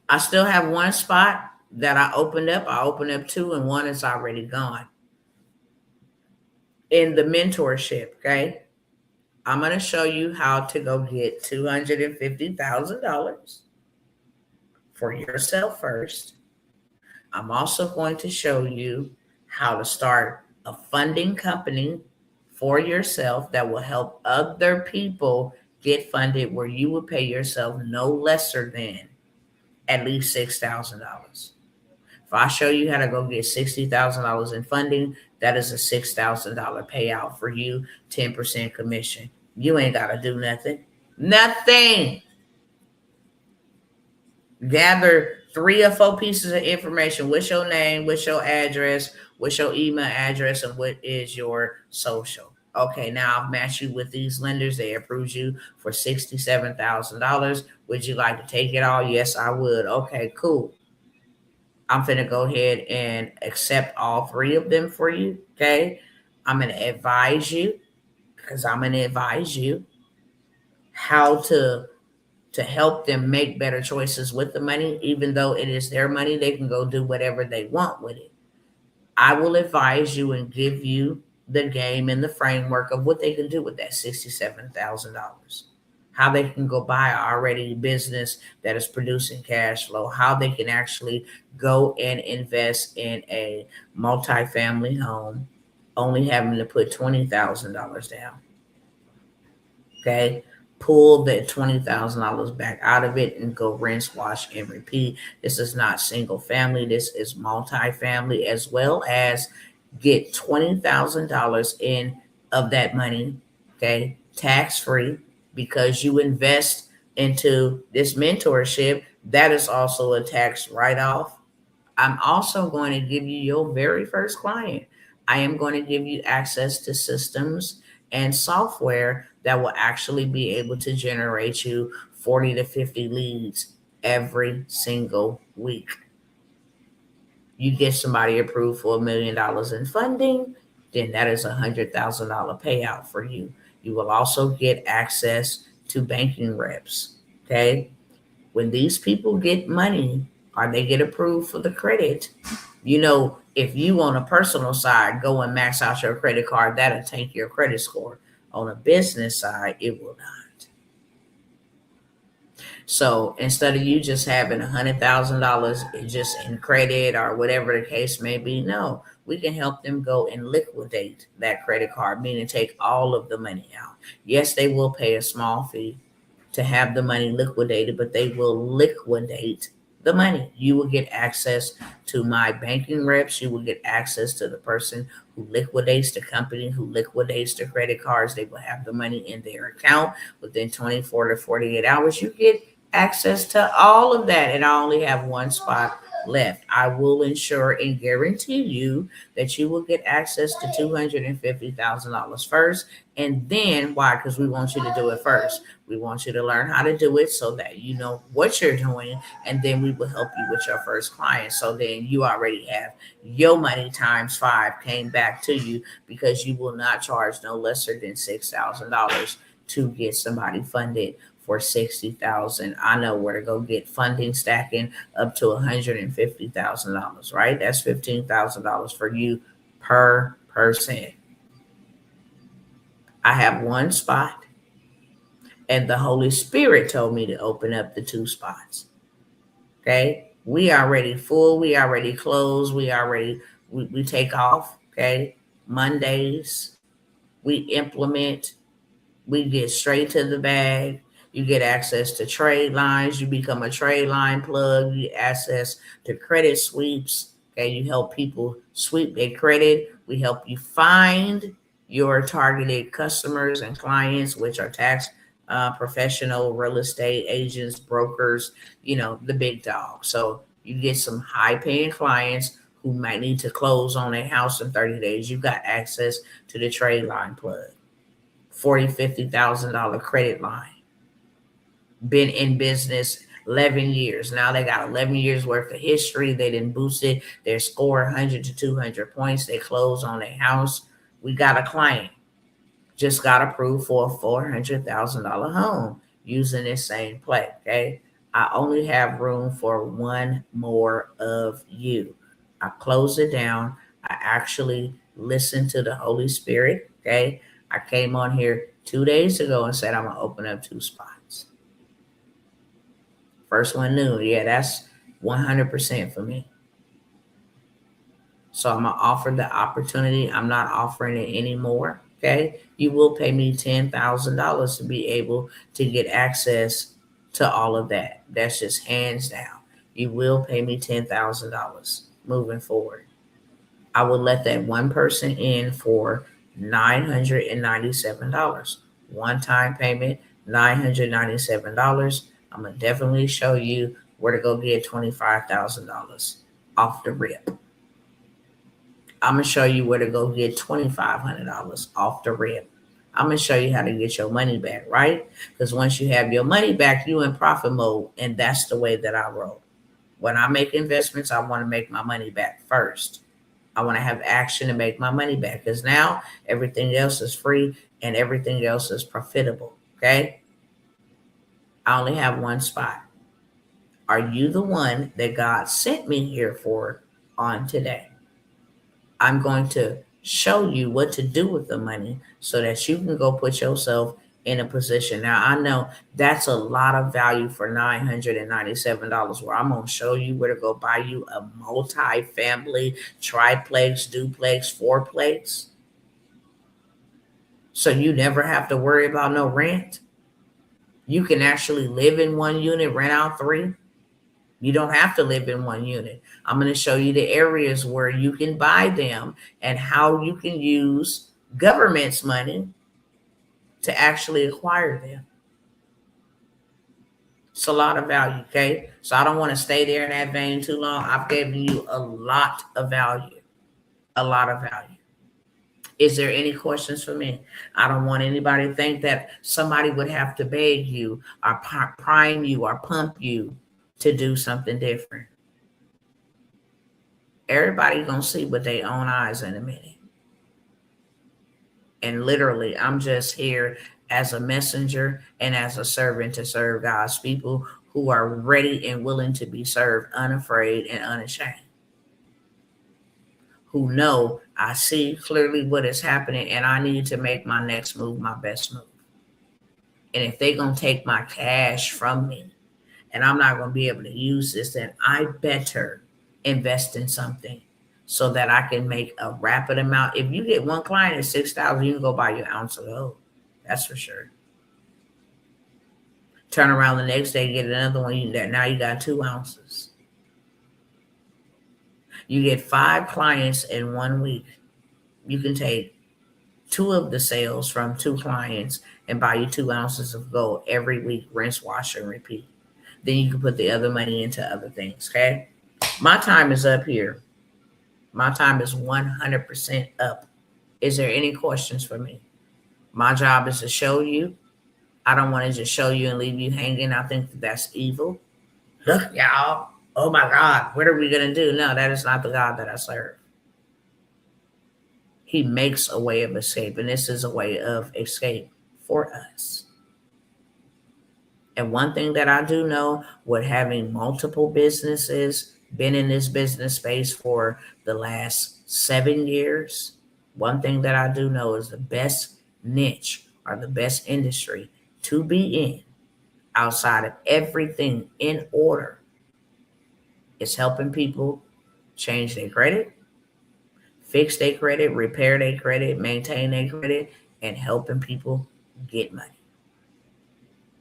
I still have one spot that I opened up. I opened up 2 and 1 is already gone. In the mentorship, okay? I'm going to show you how to go get $250,000 for yourself first. I'm also going to show you how to start a funding company for yourself that will help other people get funded where you will pay yourself no lesser than at least $6,000. If I show you how to go get $60,000 in funding, that is a $6,000 payout for you, 10% commission. You ain't got to do nothing. Nothing. Gather 3 or 4 pieces of information. What's your name? What's your address? What's your email address? And what is your social? Okay, now I've matched you with these lenders. They approved you for $67,000. Would you like to take it all? Yes, I would. Okay, cool. I'm finna go ahead and accept all 3 of them for you, okay? I'm gonna advise you, because I'm gonna advise you how to help them make better choices with the money. Even though it is their money, they can go do whatever they want with it. I will advise you and give you the game and the framework of what they can do with that $67,000. how they can go buy already business that is producing cash flow, how they can actually go and invest in a multifamily home, only having to put $20,000 down. Okay. Pull that $20,000 back out of it and go rinse, wash, and repeat. This is not single family. This is multifamily, as well as get $20,000 in of that money, okay, tax free, because you invest into this mentorship. That is also a tax write-off. I'm also going to give you your very first client. I am going to give you access to systems and software that will actually be able to generate you 40 to 50 leads every single week. You get somebody approved for $1 million in funding, then that is $100,000 payout for you. You will also get access to banking reps. Okay. When these people get money or they get approved for the credit, if you on a personal side go and max out your credit card, that'll tank your credit score. On a business side, it will not. So instead of you just having $100,000 just in credit or whatever the case may be, no, we can help them go and liquidate that credit card, meaning take all of the money out. Yes, they will pay a small fee to have the money liquidated, but they will liquidate the money. You will get access to my banking reps. You will get access to the person who liquidates the company, who liquidates the credit cards. They will have the money in their account within 24 to 48 hours. You get access to all of that, and I only have one spot left. I will ensure and guarantee you that you will get access to $250,000 first. And then why? Because we want you to do it first. We want you to learn how to do it so that you know what you're doing. And then we will help you with your first client. So then you already have your money times 5 came back to you, because you will not charge no lesser than $6,000 to get somebody funded for $60,000. I know where to go get funding stacking up to $150,000, right? That's $15,000 for you per person. I have one spot, and the Holy Spirit told me to open up the 2 spots. Okay. We already full. We already closed. We take off. Okay. Mondays, we implement. We get straight to the bag. You get access to trade lines. You become a trade line plug. You get access to credit sweeps. Okay, you help people sweep their credit. We help you find your targeted customers and clients, which are tax professional, real estate agents, brokers, the big dog. So you get some high-paying clients who might need to close on a house in 30 days. You've got access to the trade line plug. $40,000, $50,000 credit line. Been in business 11 years. Now they got 11 years worth of history. They didn't boost it. Their score 100 to 200 points. They close on a house. We got a client. Just got approved for a $400,000 home using this same play. Okay. I only have room for one more of you. I close it down. I actually listened to the Holy Spirit. Okay. I came on here 2 days ago and said, I'm going to open up 2 spots. First one noon. Yeah, that's 100% for me. So I'm going to offer the opportunity. I'm not offering it anymore. Okay. You will pay me $10,000 to be able to get access to all of that. That's just hands down. You will pay me $10,000 moving forward. I will let that one person in for $997. One-time payment, $997. I'm going to definitely show you where to go get $25,000 off the rip. I'm going to show you where to go get $2,500 off the rip. I'm going to show you how to get your money back, right? Because once you have your money back, you're in profit mode, and that's the way that I roll. When I make investments, I want to make my money back first. I want to have action to make my money back, because now everything else is free and everything else is profitable, okay? I only have one spot. Are you the one that God sent me here for on today? I'm going to show you what to do with the money so that you can go put yourself in a position. Now, I know that's a lot of value for $997, where I'm going to show you where to go buy you a multi-family, triplex, duplex, fourplex. So you never have to worry about no rent. You can actually live in one unit, rent out 3. You don't have to live in one unit. I'm going to show you the areas where you can buy them and how you can use government's money to actually acquire them. It's a lot of value, okay? So I don't want to stay there in that vein too long. I've given you a lot of value. A lot of value. Is there any questions for me? I don't want anybody to think that somebody would have to beg you or prime you or pump you to do something different. Everybody gonna see with their own eyes in a minute. And literally, I'm just here as a messenger and as a servant to serve God's people who are ready and willing to be served, unafraid and unashamed. Who know I see clearly what is happening and I need to make my next move my best move. And if they're going to take my cash from me and I'm not going to be able to use this, then I better invest in something so that I can make a rapid amount. If you get one client at $6,000, you can go buy your ounce of gold. That's for sure. Turn around the next day, get another one. Now you got 2 ounces. You get 5 clients in 1 week. You can take 2 of the sales from 2 clients and buy you 2 ounces of gold every week, rinse, wash, and repeat. Then you can put the other money into other things, okay? My time is up here. My time is 100% up. Is there any questions for me? My job is to show you. I don't want to just show you and leave you hanging. I think that's evil. Look, y'all. Oh my God, what are we going to do? No, that is not the God that I serve. He makes a way of escape, and this is a way of escape for us. And one thing that I do know, with having multiple businesses, been in this business space for the last 7 years, one thing that I do know is the best niche or the best industry to be in outside of everything in order is helping people change their credit, fix their credit, repair their credit, maintain their credit, and helping people get money.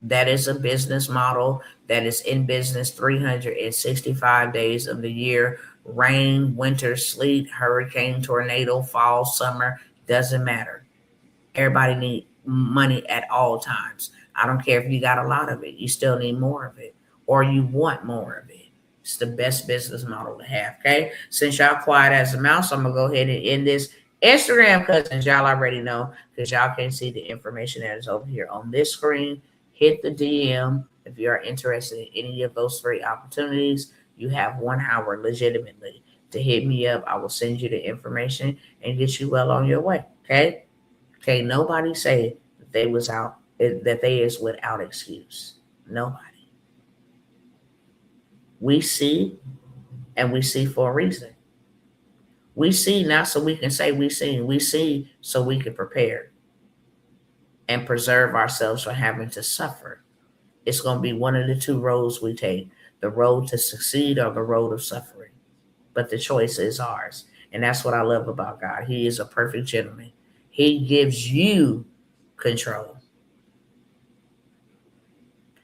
That is a business model that is in business 365 days of the year. Rain, winter, sleet, hurricane, tornado, fall, summer, doesn't matter. Everybody needs money at all times. I don't care if you got a lot of it. You still need more of it, or you want more of it. It's the best business model to have, okay? Since y'all quiet as a mouse, I'm going to go ahead and end this. Instagram cousins, y'all already know, because y'all can see the information that is over here on this screen. Hit the DM if you are interested in any of those 3 opportunities. You have 1 hour legitimately to hit me up. I will send you the information and get you well on your way, okay? Okay, nobody say that they was out, that they is without excuse. Nobody. We see, and we see for a reason. We see not so we can say we seen. We see so we can prepare and preserve ourselves from having to suffer. It's going to be one of the 2 roads we take, the road to succeed or the road of suffering. But the choice is ours. And that's what I love about God. He is a perfect gentleman. He gives you control.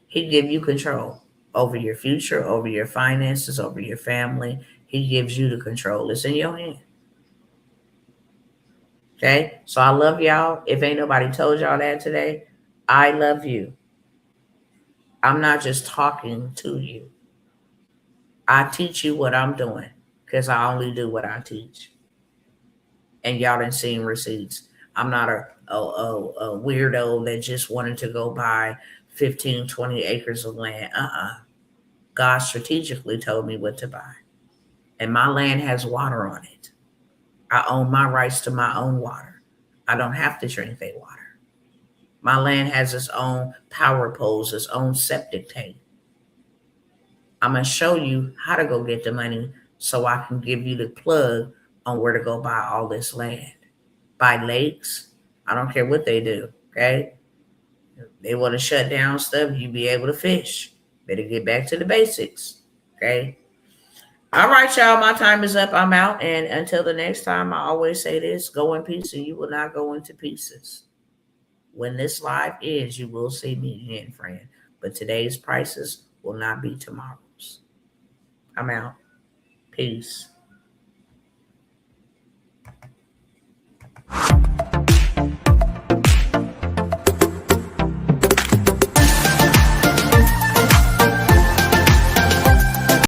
He gives you control over your future, over your finances, over your family. He gives you the control. It's in your hand. Okay? So I love y'all. If ain't nobody told y'all that today, I love you. I'm not just talking to you. I teach you what I'm doing because I only do what I teach. And y'all done seen receipts. I'm not a weirdo that just wanted to go buy 15, 20 acres of land. God strategically told me what to buy. And my land has water on it. I own my rights to my own water. I don't have to drink their water. My land has its own power poles, its own septic tank. I'm going to show you how to go get the money so I can give you the plug on where to go buy all this land. Buy lakes. I don't care what they do, okay? If they want to shut down stuff, you be able to fish. Better get back to the basics. Okay. All right, y'all. My time is up. I'm out. And until the next time, I always say this: go in peace, and you will not go into pieces. When this live ends, you will see me again, friend. But today's prices will not be tomorrow's. I'm out. Peace.